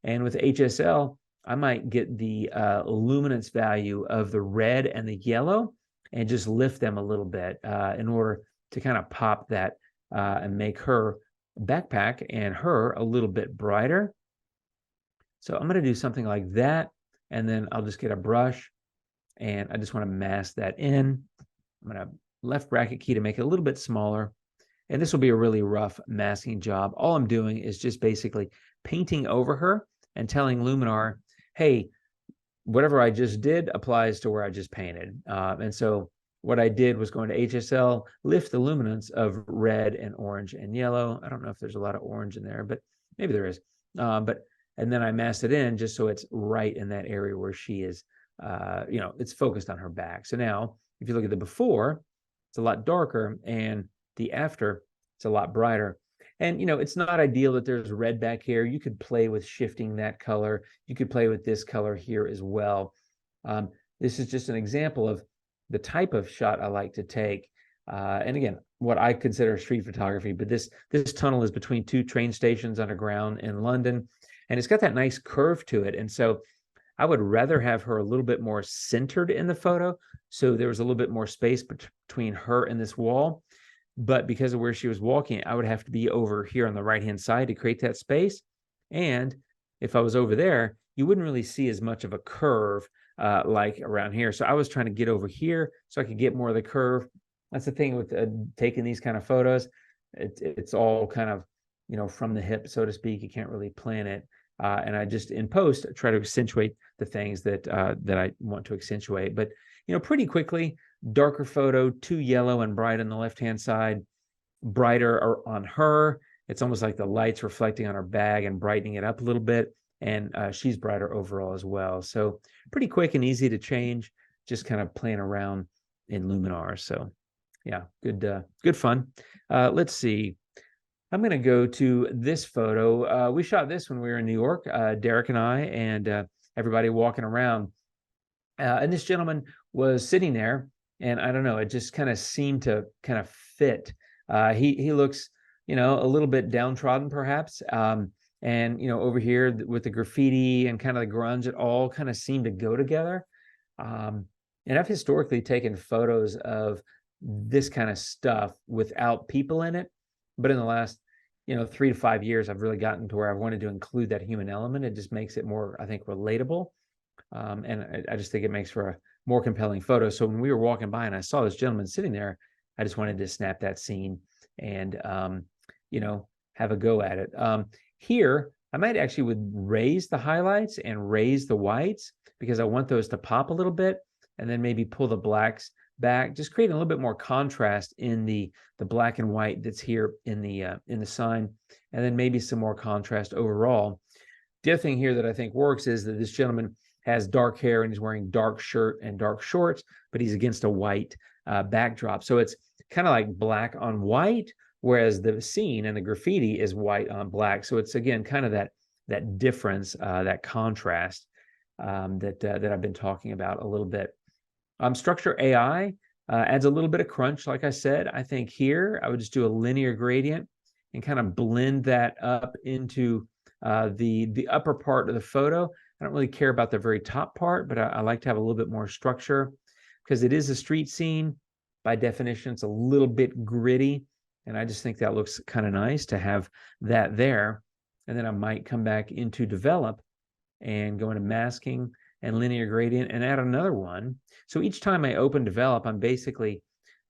and with HSL, I might get the luminance value of the red and the yellow and just lift them a little bit in order to kind of pop that and make her backpack and her a little bit brighter. So I'm going to do something like that, and then I'll just get a brush, and I just want to mask that in. I'm going to left bracket key to make it a little bit smaller. And this will be a really rough masking job. All I'm doing is just basically painting over her and telling Luminar, hey, whatever I just did applies to where I just painted. And so what I did was go into HSL, lift the luminance of red and orange and yellow. I don't know if there's a lot of orange in there, but maybe there is. And then I masked it in just so it's right in that area where she is, it's focused on her back. So now if you look at the before, it's a lot darker, and the after, it's a lot brighter. And it's not ideal that there's red back here. You could play with shifting that color. You could play with this color here as well. This is just an example of the type of shot I like to take. And again, what I consider street photography, but this tunnel is between two train stations underground in London, and it's got that nice curve to it. And so I would rather have her a little bit more centered in the photo, so there was a little bit more space between her and this wall. But because of where she was walking, I would have to be over here on the right-hand side to create that space. And if I was over there, you wouldn't really see as much of a curve like around here. So I was trying to get over here so I could get more of the curve. That's the thing with taking these kind of photos. It's all kind of, from the hip, so to speak. You can't really plan it. And I just, in post, try to accentuate the things that I want to accentuate. But, pretty quickly, darker photo, too yellow and bright on the left-hand side, brighter on her. It's almost like the light's reflecting on her bag and brightening it up a little bit. And she's brighter overall as well. So pretty quick and easy to change, just kind of playing around in Luminar. So yeah, good fun. Let's see. I'm going to go to this photo. We shot this when we were in New York, Derek and I, and everybody walking around. And this gentleman was sitting there, and I don't know, it just kind of seemed to kind of fit. He looks, a little bit downtrodden perhaps. And, over here with the graffiti and kind of the grunge, it all kind of seemed to go together. And I've historically taken photos of this kind of stuff without people in it. But in the last, 3 to 5 years, I've really gotten to where I've wanted to include that human element. It just makes it more, I think, relatable. And I just think it makes for a more compelling photo. So when we were walking by and I saw this gentleman sitting there, I just wanted to snap that scene and, have a go at it. Here, I might actually would raise the highlights and raise the whites because I want those to pop a little bit, and then maybe pull the blacks back, just creating a little bit more contrast in the black and white that's here in the sign, and then maybe some more contrast overall. The other thing here that I think works is that this gentleman has dark hair and he's wearing dark shirt and dark shorts, but he's against a white backdrop. So it's kind of like black on white, whereas the scene and the graffiti is white on black. So it's, again, kind of that difference, that contrast that I've been talking about a little bit. Structure AI adds a little bit of crunch. Like I said, I think here I would just do a linear gradient and kind of blend that up into the upper part of the photo. I don't really care about the very top part, but I like to have a little bit more structure because it is a street scene. By definition, it's a little bit gritty, and I just think that looks kind of nice to have that there. And then I might come back into develop and go into masking and linear gradient and add another one. So each time I open develop, I'm basically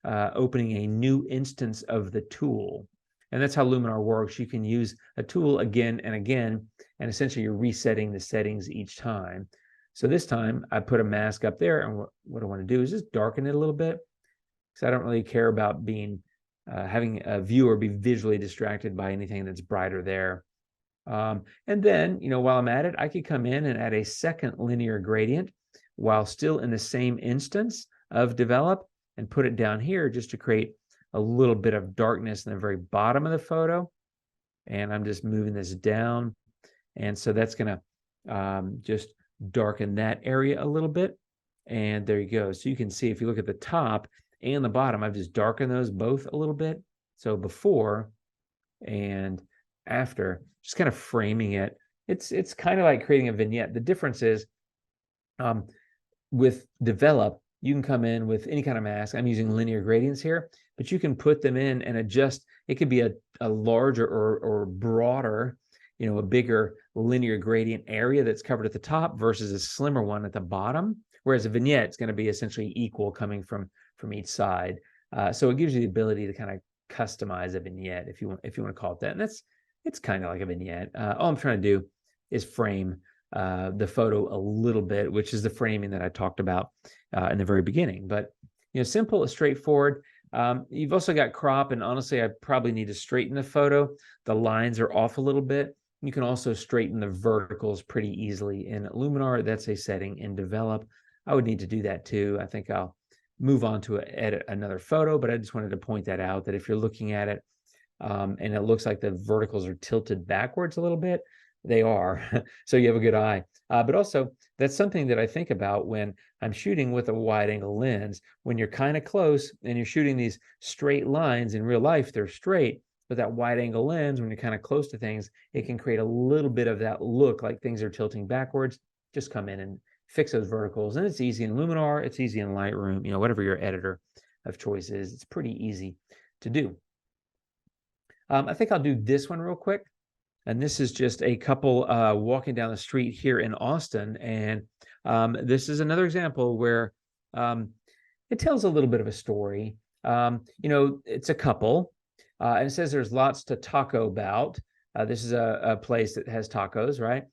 opening a new instance of the tool. And that's how Luminar works. You can use a tool again and again, and essentially you're resetting the settings each time. So this time I put a mask up there, and what I want to do is just darken it a little bit, because I don't really care about being having a viewer be visually distracted by anything that's brighter there. And then, while I'm at it, I could come in and add a second linear gradient while still in the same instance of develop, and put it down here just to create a little bit of darkness in the very bottom of the photo. And I'm just moving this down. And so that's going to just darken that area a little bit. And there you go. So you can see, if you look at the top and the bottom, I've just darkened those both a little bit. So before and after, just kind of framing it. It's kind of like creating a vignette. The difference is with develop, you can come in with any kind of mask. I'm using linear gradients here, but you can put them in and adjust. It could be a larger or broader, a bigger linear gradient area that's covered at the top versus a slimmer one at the bottom. Whereas a vignette is going to be essentially equal coming from each side. So it gives you the ability to kind of customize a vignette, if you want to call it that. And it's kind of like a vignette. All I'm trying to do is frame the photo a little bit, which is the framing that I talked about in the very beginning. But simple, straightforward. You've also got crop, and honestly, I probably need to straighten the photo. The lines are off a little bit. You can also straighten the verticals pretty easily in Luminar. That's a setting in develop. I would need to do that too. I think I'll move on to edit another photo, but I just wanted to point that out, that if you're looking at it and it looks like the verticals are tilted backwards a little bit, they are. So you have a good eye. But also, that's something that I think about when I'm shooting with a wide angle lens. When you're kind of close and you're shooting these straight lines, in real life, they're straight. But that wide angle lens, when you're kind of close to things, it can create a little bit of that look like things are tilting backwards. Just come in and fix those verticals. And it's easy in Luminar. It's easy in Lightroom. Whatever your editor of choice is, it's pretty easy to do. I think I'll do this one real quick. And this is just a couple walking down the street here in Austin. And this is another example where it tells a little bit of a story. It's a couple, and it says there's lots to taco about. This is a place that has tacos, right?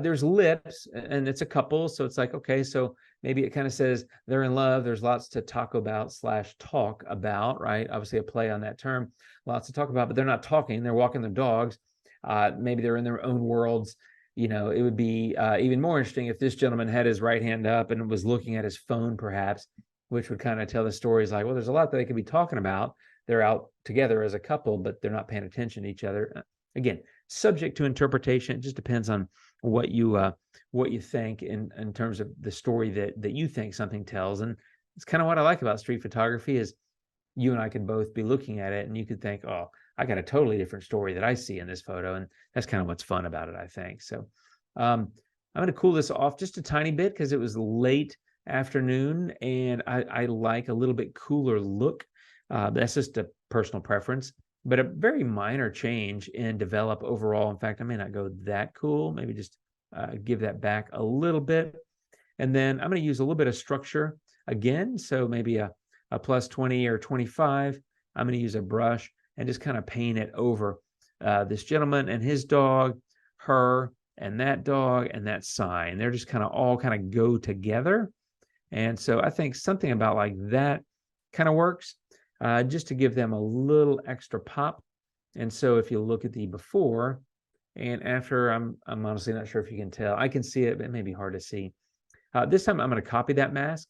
There's lips, and it's a couple. So it's like, okay, so maybe it kind of says they're in love. There's lots to talk about / talk about, right? Obviously a play on that term. Lots to talk about, but they're not talking. They're walking their dogs. Maybe they're in their own worlds. It would be even more interesting if this gentleman had his right hand up and was looking at his phone, perhaps, which would kind of tell the stories like, well, there's a lot that they could be talking about. They're out together as a couple, but they're not paying attention to each other. Again, subject to interpretation. It just depends on what you think in terms of the story that you think something tells. And it's kind of what I like about street photography is you and I could both be looking at it and you could think, oh, I got a totally different story that I see in this photo. And that's kind of what's fun about it, I think. So I'm going to cool this off just a tiny bit because it was late afternoon and I like a little bit cooler look. That's just a personal preference, but a very minor change in develop overall. In fact, I may not go that cool, maybe just give that back a little bit. And then I'm going to use a little bit of structure again. So maybe a plus 20 or 25. I'm going to use a brush and just kind of paint it over this gentleman and his dog, her, and that dog and that sign. They're just kind of all kind of go together. And so I think something about like that kind of works, just to give them a little extra pop. And so if you look at the before and after, I'm honestly not sure if you can tell. I can see it, but it may be hard to see. This time I'm going to copy that mask,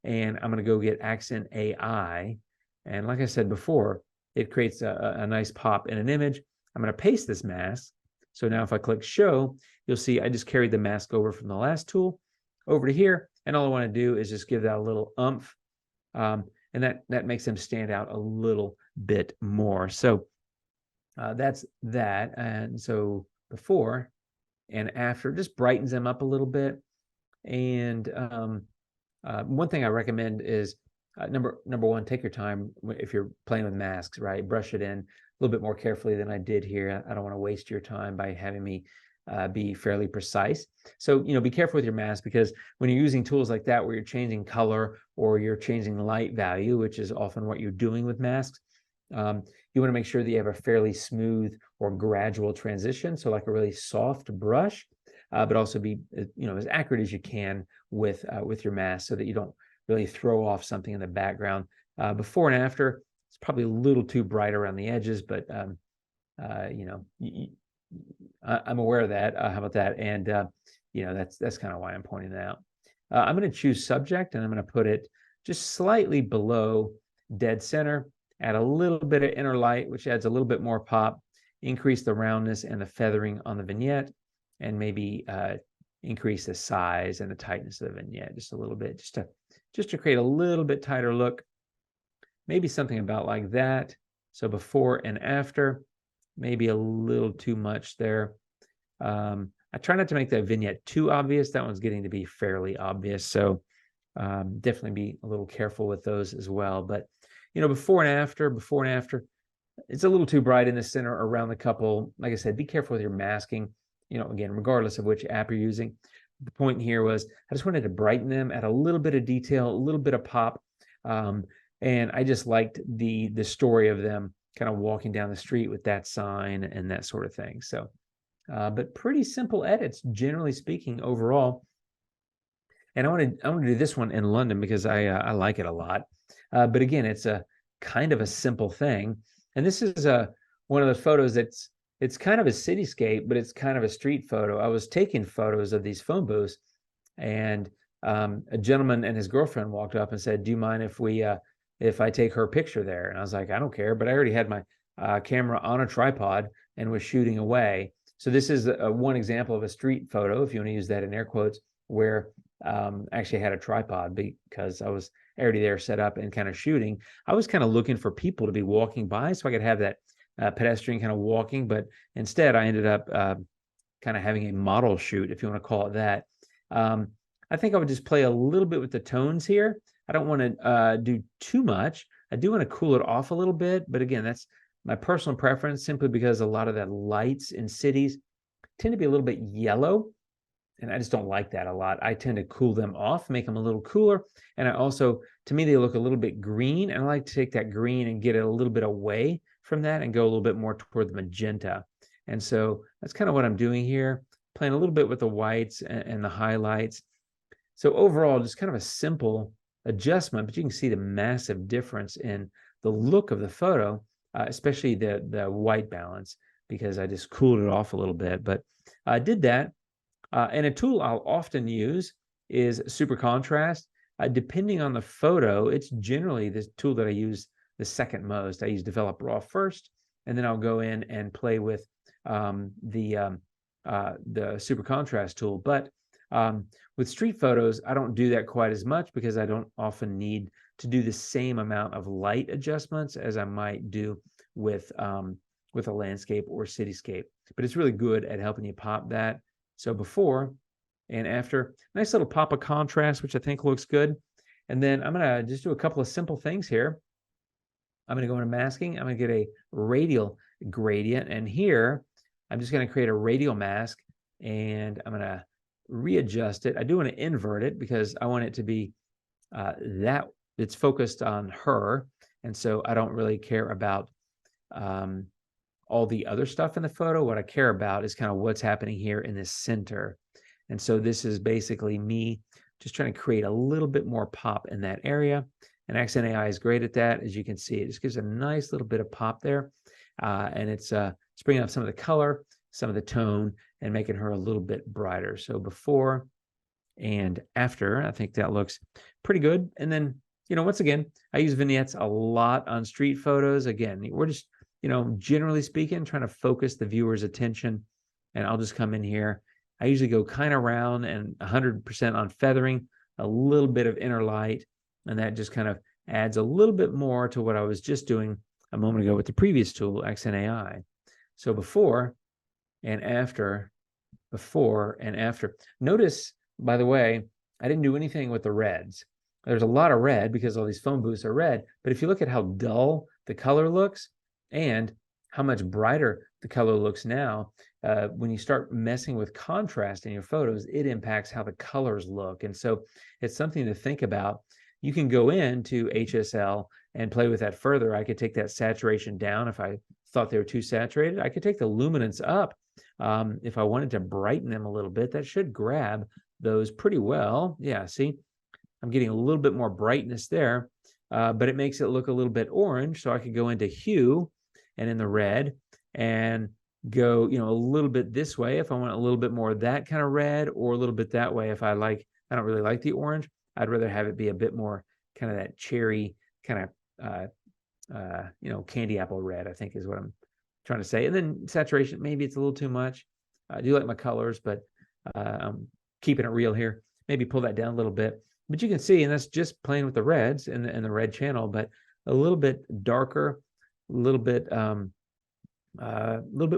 and I'm going to go get Accent AI. And like I said before, it creates a nice pop in an image. I'm going to paste this mask. So now if I click show, you'll see I just carried the mask over from the last tool over to here. And all I want to do is just give that a little oomph. And that makes them stand out a little bit more. So that's that. And so before and after just brightens them up a little bit. And one thing I recommend is number one, take your time if you're playing with masks, right? Brush it in a little bit more carefully than I did here. I don't want to waste your time by having me be fairly precise. So, be careful with your mask, because when you're using tools like that, where you're changing color or you're changing light value, which is often what you're doing with masks, you want to make sure that you have a fairly smooth or gradual transition. So like a really soft brush, but also be, as accurate as you can with your mask, so that you don't really throw off something in the background. Before and after, it's probably a little too bright around the edges, but I'm aware of that. How about that? And that's kind of why I'm pointing that out. I'm going to choose subject, and I'm going to put it just slightly below dead center. Add a little bit of inner light, which adds a little bit more pop. Increase the roundness and the feathering on the vignette, and maybe increase the size and the tightness of the vignette just a little bit, just to create a little bit tighter look. Maybe something about like that. So before and after, maybe a little too much there. I try not to make that vignette too obvious. That one's getting to be fairly obvious. So definitely be a little careful with those as well. But, before and after, it's a little too bright in the center around the couple. Like I said, be careful with your masking, again, regardless of which app you're using. The point here was I just wanted to brighten them, add a little bit of detail, a little bit of pop. And I just liked the story of them kind of walking down the street with that sign and that sort of thing. So, but pretty simple edits, generally speaking, overall. And I want to do this one in London because I like it a lot. But again, it's a kind of a simple thing. And this is one of those photos it's kind of a cityscape, but it's kind of a street photo. I was taking photos of these phone booths, and a gentleman and his girlfriend walked up and said, "Do you mind if I take her picture there?" And I was like, "I don't care," but I already had my camera on a tripod and was shooting away. So this is one example of a street photo, if you want to use that in air quotes, where actually I had a tripod because I was already there set up and kind of shooting. I was kind of looking for people to be walking by so I could have that pedestrian kind of walking, but instead I ended up kind of having a model shoot, if you want to call it that. I think I would just play a little bit with the tones here. I don't want to do too much. I do want to cool it off a little bit, but again, that's my personal preference, simply because a lot of the lights in cities tend to be a little bit yellow, and I just don't like that a lot. I tend to cool them off, make them a little cooler. And I also, to me, they look a little bit green, and I like to take that green and get it a little bit away from that and go a little bit more toward the magenta. And so that's kind of what I'm doing here, playing a little bit with the whites and the highlights. So overall, just kind of a simple adjustment, but you can see the massive difference in the look of the photo, especially the white balance, because I just cooled it off a little bit. But I did that. And a tool I'll often use is super contrast. Depending on the photo, it's generally this tool that I use the second most. I use Develop Raw first, and then I'll go in and play with the super contrast tool. But with street photos, I don't do that quite as much because I don't often need to do the same amount of light adjustments as I might do with a landscape or cityscape. But it's really good at helping you pop that. So before and after, nice little pop of contrast, which I think looks good. And then I'm going to just do a couple of simple things here. I'm going to go into masking. I'm going to get a radial gradient. And here, I'm just going to create a radial mask, and I'm going to readjust it. I do want to invert it because I want it to be that it's focused on her. And so I don't really care about all the other stuff in the photo. What I care about is kind of what's happening here in the center. And so this is basically me just trying to create a little bit more pop in that area. And Accent AI is great at that. As you can see, it just gives a nice little bit of pop there. And it's bringing up some of the color, some of the tone, and making her a little bit brighter. So before and after, I think that looks pretty good. And then, once again, I use vignettes a lot on street photos. Again, we're just, generally speaking, trying to focus the viewer's attention. And I'll just come in here. I usually go kind of round and 100% on feathering, a little bit of inner light, and that just kind of adds a little bit more to what I was just doing a moment ago with the previous tool, Accent AI. So before and after, before and after. Notice, by the way, I didn't do anything with the reds. There's a lot of red because all these phone booths are red, but if you look at how dull the color looks and how much brighter the color looks now, when you start messing with contrast in your photos, it impacts how the colors look. And so it's something to think about. You can go into HSL and play with that further. I could take that saturation down if I thought they were too saturated. I could take the luminance up if I wanted to brighten them a little bit. That should grab those pretty well. Yeah, see, I'm getting a little bit more brightness there, but it makes it look a little bit orange. So I could go into hue and in the red and go, a little bit this way if I want a little bit more of that kind of red, or a little bit that way if I don't really like the orange. I'd rather have it be a bit more kind of that cherry kind of, candy apple red, I think is what I'm trying to say. And then saturation, maybe it's a little too much. I do like my colors, but I'm keeping it real here. Maybe pull that down a little bit. But you can see, and that's just playing with the reds and the red channel, but a little bit darker, a little bit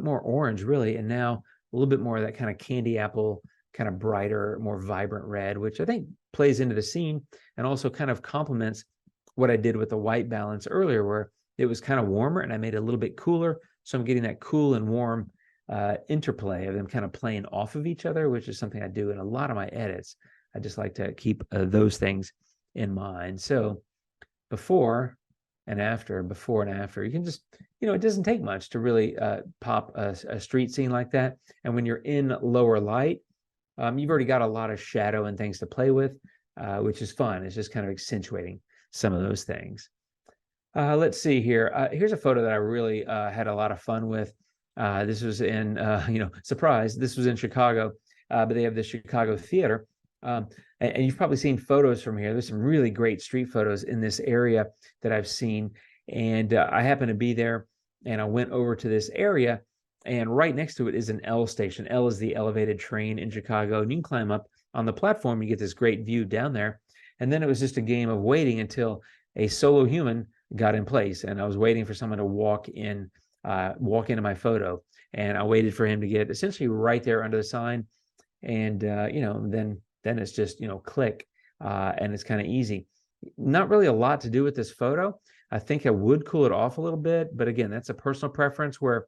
more orange, really, and now a little bit more of that kind of candy apple, kind of brighter, more vibrant red, which I think plays into the scene and also kind of complements what I did with the white balance earlier, where it was kind of warmer and I made it a little bit cooler. So I'm getting that cool and warm interplay of them kind of playing off of each other, which is something I do in a lot of my edits. I just like to keep those things in mind. So before and after, you can just, it doesn't take much to really pop a street scene like that. And when you're in lower light, you've already got a lot of shadow and things to play with, which is fun. It's just kind of accentuating some of those things. Let's see here. Here's a photo that I really had a lot of fun with. This was in, surprise, this was in Chicago, but they have the Chicago Theater. And you've probably seen photos from here. There's some really great street photos in this area that I've seen. And I happened to be there, and I went over to this area, and right next to it is an L station. L is the elevated train in Chicago. And you can climb up on the platform. You get this great view down there. And then it was just a game of waiting until a solo human got in place. And I was waiting for someone to walk into my photo. And I waited for him to get essentially right there under the sign. And, then it's just, click, and it's kind of easy. Not really a lot to do with this photo. I think I would cool it off a little bit, but again, that's a personal preference where,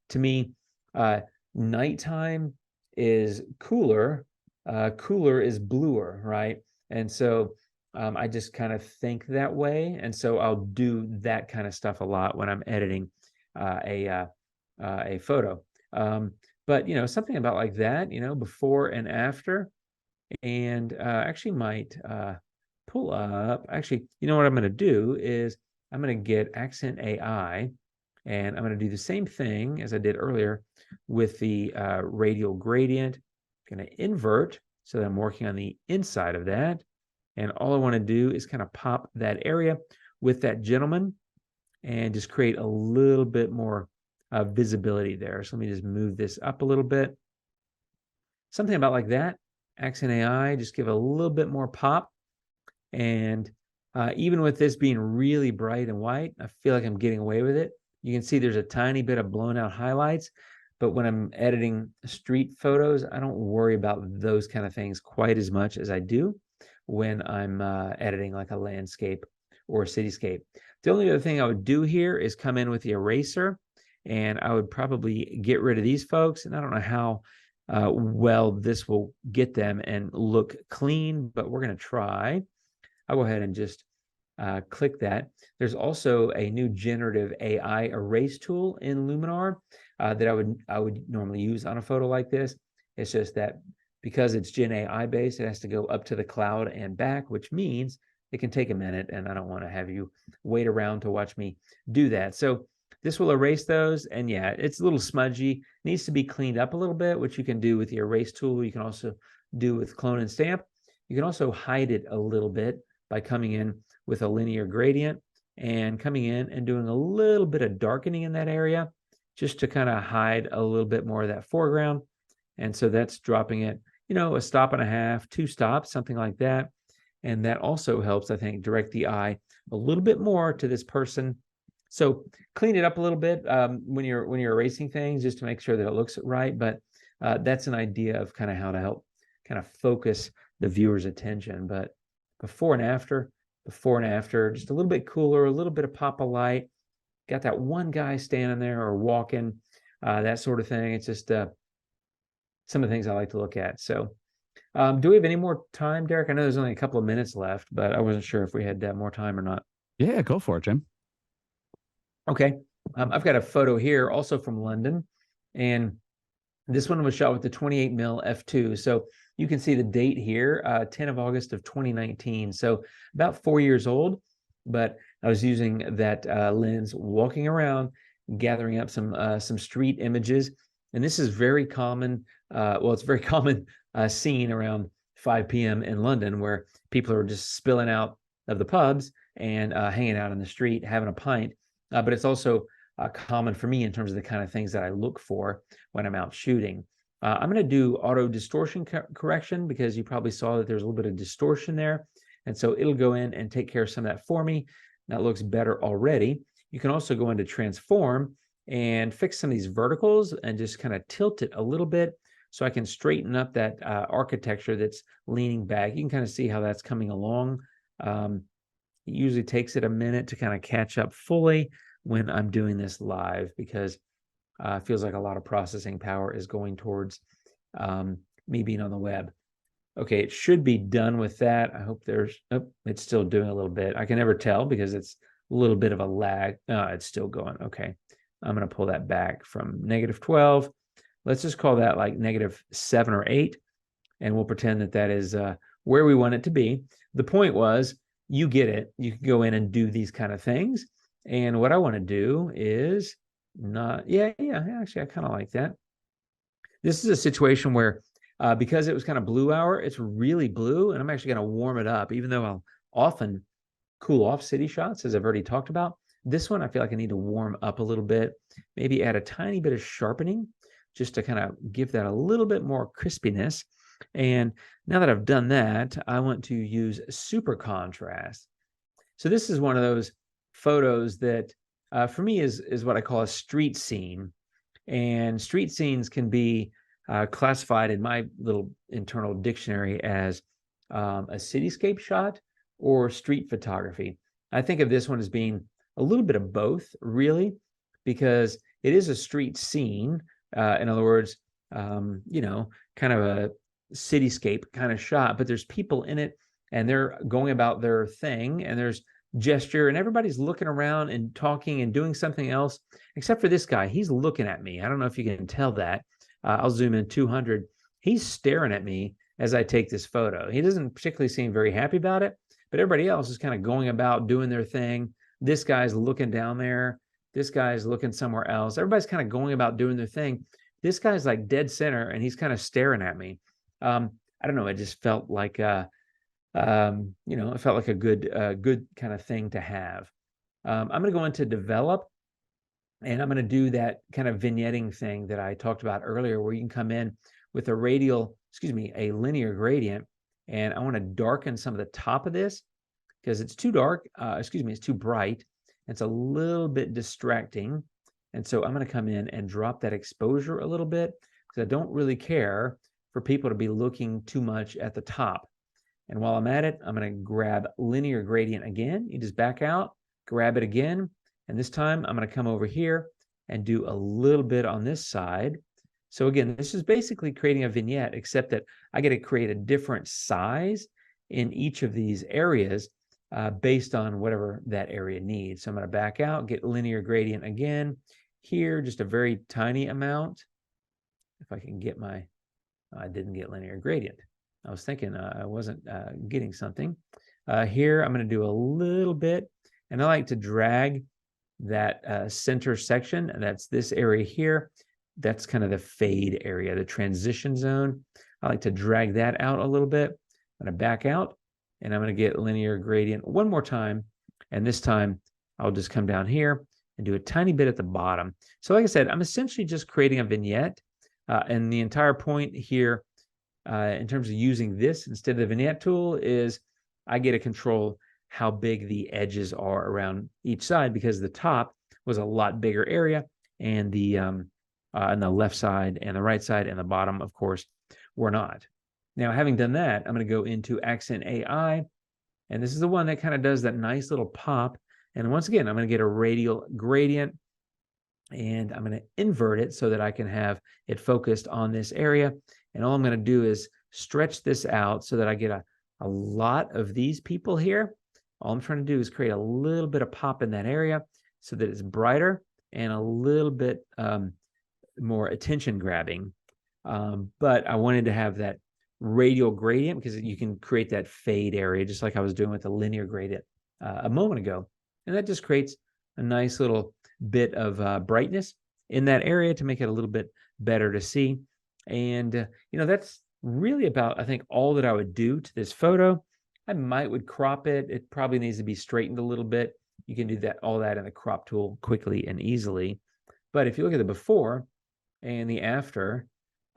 to me, nighttime is cooler, cooler is bluer, right? And so I just kind of think that way. And so I'll do that kind of stuff a lot when I'm editing a photo. But, something about like that, before and after. And actually might pull up. Actually, what I'm going to do is I'm going to get Accent AI, and I'm going to do the same thing as I did earlier with the radial gradient. I'm going to invert so that I'm working on the inside of that. And all I want to do is kind of pop that area with that gentleman and just create a little bit more visibility there. So let me just move this up a little bit. Something about like that. Accent AI, just give a little bit more pop. And even with this being really bright and white, I feel like I'm getting away with it. You can see there's a tiny bit of blown out highlights, but when I'm editing street photos, I don't worry about those kind of things quite as much as I do when I'm editing like a landscape or a cityscape. The only other thing I would do here is come in with the eraser, and I would probably get rid of these folks. And I don't know how well this will get them and look clean, but we're going to try. I'll go ahead and just click that. There's also a new generative AI erase tool in Luminar that I would normally use on a photo like this. It's just that because it's Gen AI based, it has to go up to the cloud and back, which means it can take a minute, and I don't want to have you wait around to watch me do that. So this will erase those, and yeah, it's a little smudgy, needs to be cleaned up a little bit, which you can do with the erase tool. You can also do with clone and stamp. You can also hide it a little bit by coming in with a linear gradient and coming in and doing a little bit of darkening in that area just to kind of hide a little bit more of that foreground. And so that's dropping it, you know, a stop and a half, 2 stops, something like that. And that also helps, I think, direct the eye a little bit more to this person. So clean it up a little bit when you're erasing things, just to make sure that it looks right. But that's an idea of kind of how to help kind of focus the viewer's attention. But before and after, just a little bit cooler, a little bit of pop of light. Got that one guy standing there or walking, that sort of thing. It's just some of the things I like to look at. So do we have any more time, Derek? I know there's only a couple of minutes left, but I wasn't sure if we had more time or not. Yeah, go for it, Jim. Okay. I've got a photo here also from London, and this one was shot with the 28 mil f2. So you can see the date here, 10 of August of 2019. So about 4 years old, but I was using that lens walking around, gathering up some street images. And this is very common. Well, it's a very common scene around 5 p.m. in London, where people are just spilling out of the pubs and hanging out in the street, having a pint. But it's also common for me in terms of the kind of things that I look for when I'm out shooting. I'm going to do auto distortion correction because you probably saw that there's a little bit of distortion there. And so it'll go in and take care of some of that for me. That looks better already. You can also go into transform and fix some of these verticals and just kind of tilt it a little bit so I can straighten up that architecture that's leaning back. You can kind of see how that's coming along. It usually takes it a minute to kind of catch up fully when I'm doing this live, because it feels like a lot of processing power is going towards me being on the web. Okay, it should be done with that. I hope it's still doing a little bit. I can never tell because it's a little bit of a lag. It's still going. Okay, I'm going to pull that back from -12. Let's just call that like -7 or 8, and we'll pretend that that is where we want it to be. The point was, you get it. You can go in and do these kind of things. And what I want to do is actually, I kind of like that. This is a situation where because it was kind of blue hour, it's really blue, and I'm actually going to warm it up, even though I'll often cool off city shots, as I've already talked about. This one, I feel like I need to warm up a little bit, maybe add a tiny bit of sharpening just to kind of give that a little bit more crispiness. And now that I've done that, I want to use super contrast. So this is one of those photos that for me is what I call a street scene. And street scenes can be classified in my little internal dictionary as a cityscape shot or street photography. I think of this one as being a little bit of both, really, because it is a street scene. In other words, kind of a cityscape kind of shot, but there's people in it and they're going about their thing, and there's gesture, and everybody's looking around and talking and doing something else, except for this guy. He's looking at me. I don't know if you can tell that. I'll zoom in 200. He's staring at me as I take this photo. He doesn't particularly seem very happy about it, but everybody else is kind of going about doing their thing. This guy's looking down there. This guy's looking somewhere else. Everybody's kind of going about doing their thing. This guy's like dead center, and he's kind of staring at me. I don't know. It just felt like it felt like a good kind of thing to have. I'm going to go into develop, and I'm going to do that kind of vignetting thing that I talked about earlier, where you can come in with a a linear gradient, and I want to darken some of the top of this because it's too dark. It's too bright. It's a little bit distracting. And so I'm going to come in and drop that exposure a little bit, because I don't really care for people to be looking too much at the top. And while I'm at it, I'm going to grab linear gradient again. You just back out, grab it again. And this time I'm going to come over here and do a little bit on this side. So again, this is basically creating a vignette, except that I get to create a different size in each of these areas based on whatever that area needs. So I'm going to back out, get linear gradient again. Here, just a very tiny amount. If I can get my, I didn't get linear gradient. I was thinking I wasn't getting something. Here, I'm going to do a little bit, and I like to drag that center section, and that's this area here. That's kind of the fade area, the transition zone. I like to drag that out a little bit. I'm going to back out, and I'm going to get linear gradient one more time. And this time, I'll just come down here and do a tiny bit at the bottom. So like I said, I'm essentially just creating a vignette. And the entire point here, in terms of using this instead of the vignette tool, is I get to control how big the edges are around each side, because the top was a lot bigger area, and the left side and the right side and the bottom, of course, were not. Now, having done that, I'm going to go into Accent AI, and this is the one that kind of does that nice little pop. And once again, I'm going to get a radial gradient, and I'm going to invert it so that I can have it focused on this area. And all I'm going to do is stretch this out so that I get a lot of these people here. All I'm trying to do is create a little bit of pop in that area so that it's brighter and a little bit more attention grabbing. But I wanted to have that radial gradient because you can create that fade area just like I was doing with the linear gradient a moment ago. And that just creates a nice little bit of brightness in that area to make it a little bit better to see. And, that's really about, I think, all that I would do to this photo. I would crop it. It probably needs to be straightened a little bit. You can do all that in the crop tool quickly and easily. But if you look at the before and the after,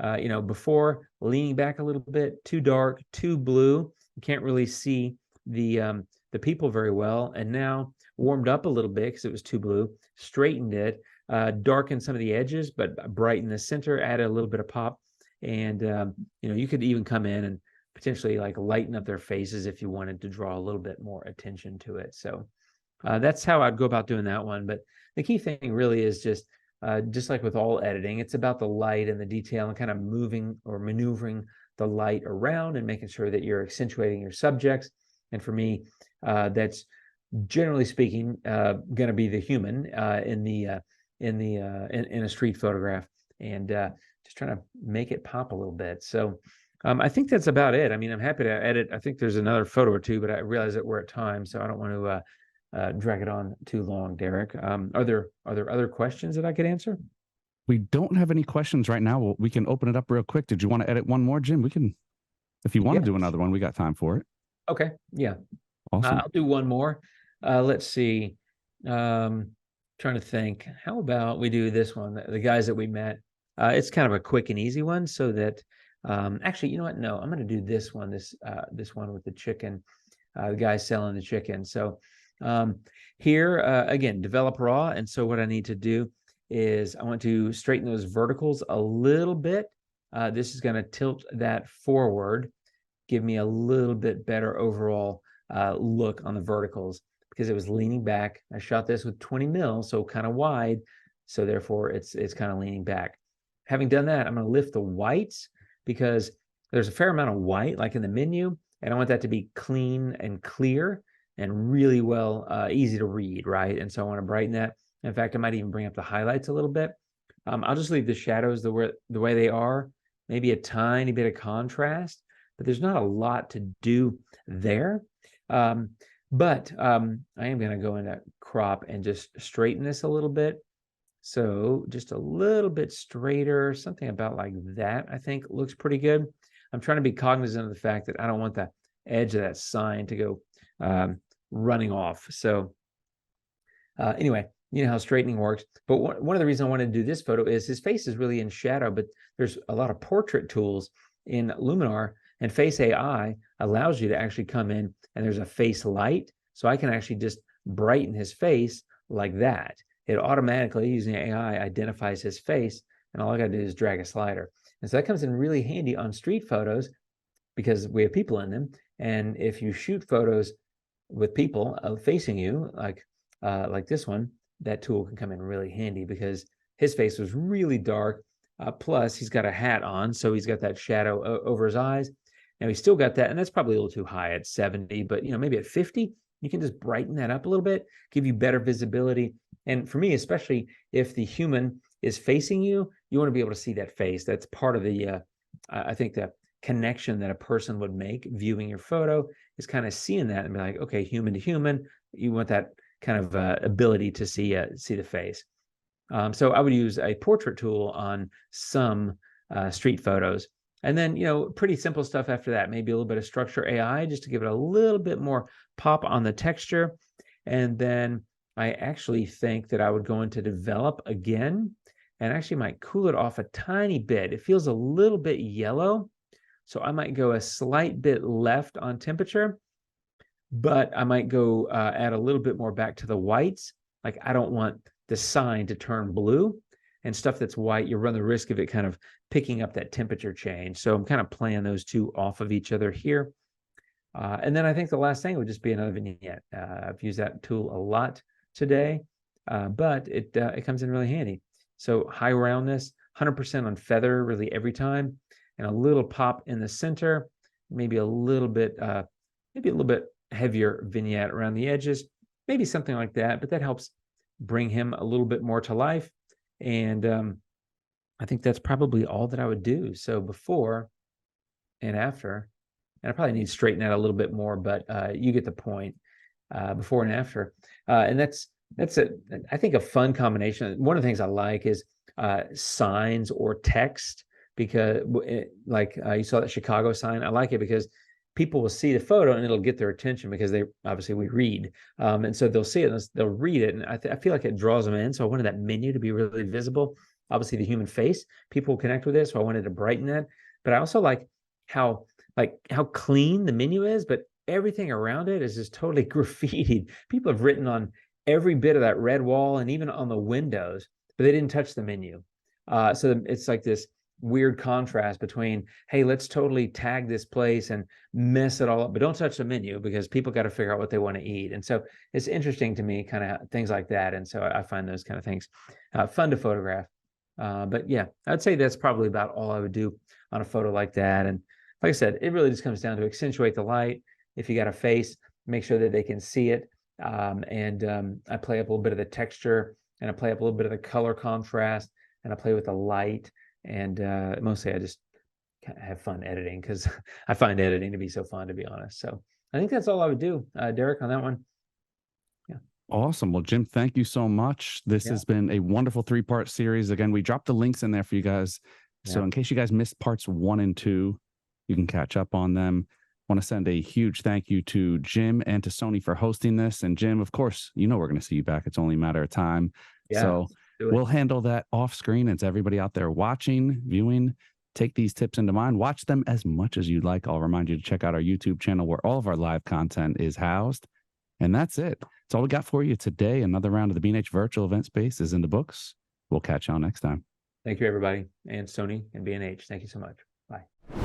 before leaning back a little bit, too dark, too blue, you can't really see the people very well. And now warmed up a little bit because it was too blue, straightened it, darkened some of the edges, but brightened the center, added a little bit of pop. And, you could even come in and potentially like lighten up their faces if you wanted to draw a little bit more attention to it. So that's how I'd go about doing that one. But the key thing really is just like with all editing, it's about the light and the detail and kind of moving or maneuvering the light around and making sure that you're accentuating your subjects. And for me, that's generally speaking going to be the human in a street photograph, and just trying to make it pop a little bit. So I think that's about it. I mean, I'm happy to edit. I think there's another photo or two, but I realize that we're at time, so I don't want to drag it on too long, Derek. Are there other questions that I could answer? We don't have any questions right now. We can open it up real quick. Did you want to edit one more, Jim? We can, if you want to do another one, we got time for it. Okay. Yeah. Awesome. I'll do one more. Let's see. Trying to think. How about we do this one? The guys that we met. It's kind of a quick and easy one, so that actually, you know what? No, I'm going to do this one. This one with the chicken. The guy selling the chicken. So here again, develop raw. And so what I need to do is I want to straighten those verticals a little bit. This is going to tilt that forward, give me a little bit better overall look on the verticals, because it was leaning back. I shot this with 20 mil, so kind of wide. So therefore it's kind of leaning back. Having done that, I'm going to lift the whites because there's a fair amount of white like in the menu, and I want that to be clean and clear and really well, easy to read, right? And so I want to brighten that. In fact, I might even bring up the highlights a little bit. I'll just leave the shadows the way they are, maybe a tiny bit of contrast, but there's not a lot to do there. But I am going to go into crop and just straighten this a little bit. So just a little bit straighter, something about like that, I think looks pretty good. I'm trying to be cognizant of the fact that I don't want the edge of that sign to go running off. So anyway, you know how straightening works. But one of the reasons I wanted to do this photo is his face is really in shadow, but there's a lot of portrait tools in Luminar, and Face AI allows you to actually come in and there's a face light. So I can actually just brighten his face like that. It automatically, using AI, identifies his face, and all I got to do is drag a slider. And so that comes in really handy on street photos because we have people in them. And if you shoot photos with people facing you, like this one, that tool can come in really handy because his face was really dark. Plus, he's got a hat on, so he's got that shadow over his eyes. Now he's still got that, and that's probably a little too high at 70, but maybe at 50, You can just brighten that up a little bit, give you better visibility. And for me, especially if the human is facing you, you want to be able to see that face. That's part of the, I think, the connection that a person would make viewing your photo is kind of seeing that and be like, okay, human to human. You want that kind of ability to see the face. So I would use a portrait tool on some street photos. And then, pretty simple stuff after that, maybe a little bit of structure AI just to give it a little bit more pop on the texture. And then I actually think that I would go into develop again and actually might cool it off a tiny bit. It feels a little bit yellow. So I might go a slight bit left on temperature, but I might go add a little bit more back to the whites. Like I don't want the sign to turn blue, and stuff that's white, you run the risk of it kind of picking up that temperature change. So I'm kind of playing those two off of each other here. And then I think the last thing would just be another vignette. I've used that tool a lot today, but it comes in really handy. So high roundness, 100% on feather really every time, and a little pop in the center, maybe a little bit heavier vignette around the edges, maybe something like that, but that helps bring him a little bit more to life. And I think that's probably all that I would do. So before and after, and I probably need to straighten that a little bit more, but you get the point. Before and after, and that's I think a fun combination. One of the things I like is signs or text, because like you saw that Chicago sign. I like it because people will see the photo and it'll get their attention because they obviously we read, and so they'll see it and they'll read it, and I feel like it draws them in. So I wanted that menu to be really visible. Obviously, the human face, people will connect with it, so I wanted to brighten it. But I also like how clean the menu is, but everything around it is just totally graffitied. People have written on every bit of that red wall and even on the windows, but they didn't touch the menu. So it's like this weird contrast between, hey, let's totally tag this place and mess it all up, but don't touch the menu because people got to figure out what they want to eat. And so it's interesting to me, kind of things like that. And so I find those kind of things fun to photograph. But yeah, I'd say that's probably about all I would do on a photo like that. And like I said, it really just comes down to accentuate the light. If you got a face, make sure that they can see it. And I play up a little bit of the texture, and I play up a little bit of the color contrast, and I play with the light. And mostly I just have fun editing because I find editing to be so fun, to be honest. So I think that's all I would do, Derek, on that one. Yeah. Awesome. Well, Jim, thank you so much. This has been a wonderful 3-part series. Again, we dropped the links in there for you guys. So in case you guys missed parts 1 and 2, you can catch up on them. I want to send a huge thank you to Jim and to Sony for hosting this. And Jim, of course, we're going to see you back. It's only a matter of time. Yeah, so we'll handle that off screen. It's everybody out there watching, viewing. Take these tips into mind. Watch them as much as you'd like. I'll remind you to check out our YouTube channel where all of our live content is housed. And that's it. That's all we got for you today. Another round of the B&H virtual event space is in the books. We'll catch y'all next time. Thank you, everybody. And Sony and B&H. Thank you so much. Bye.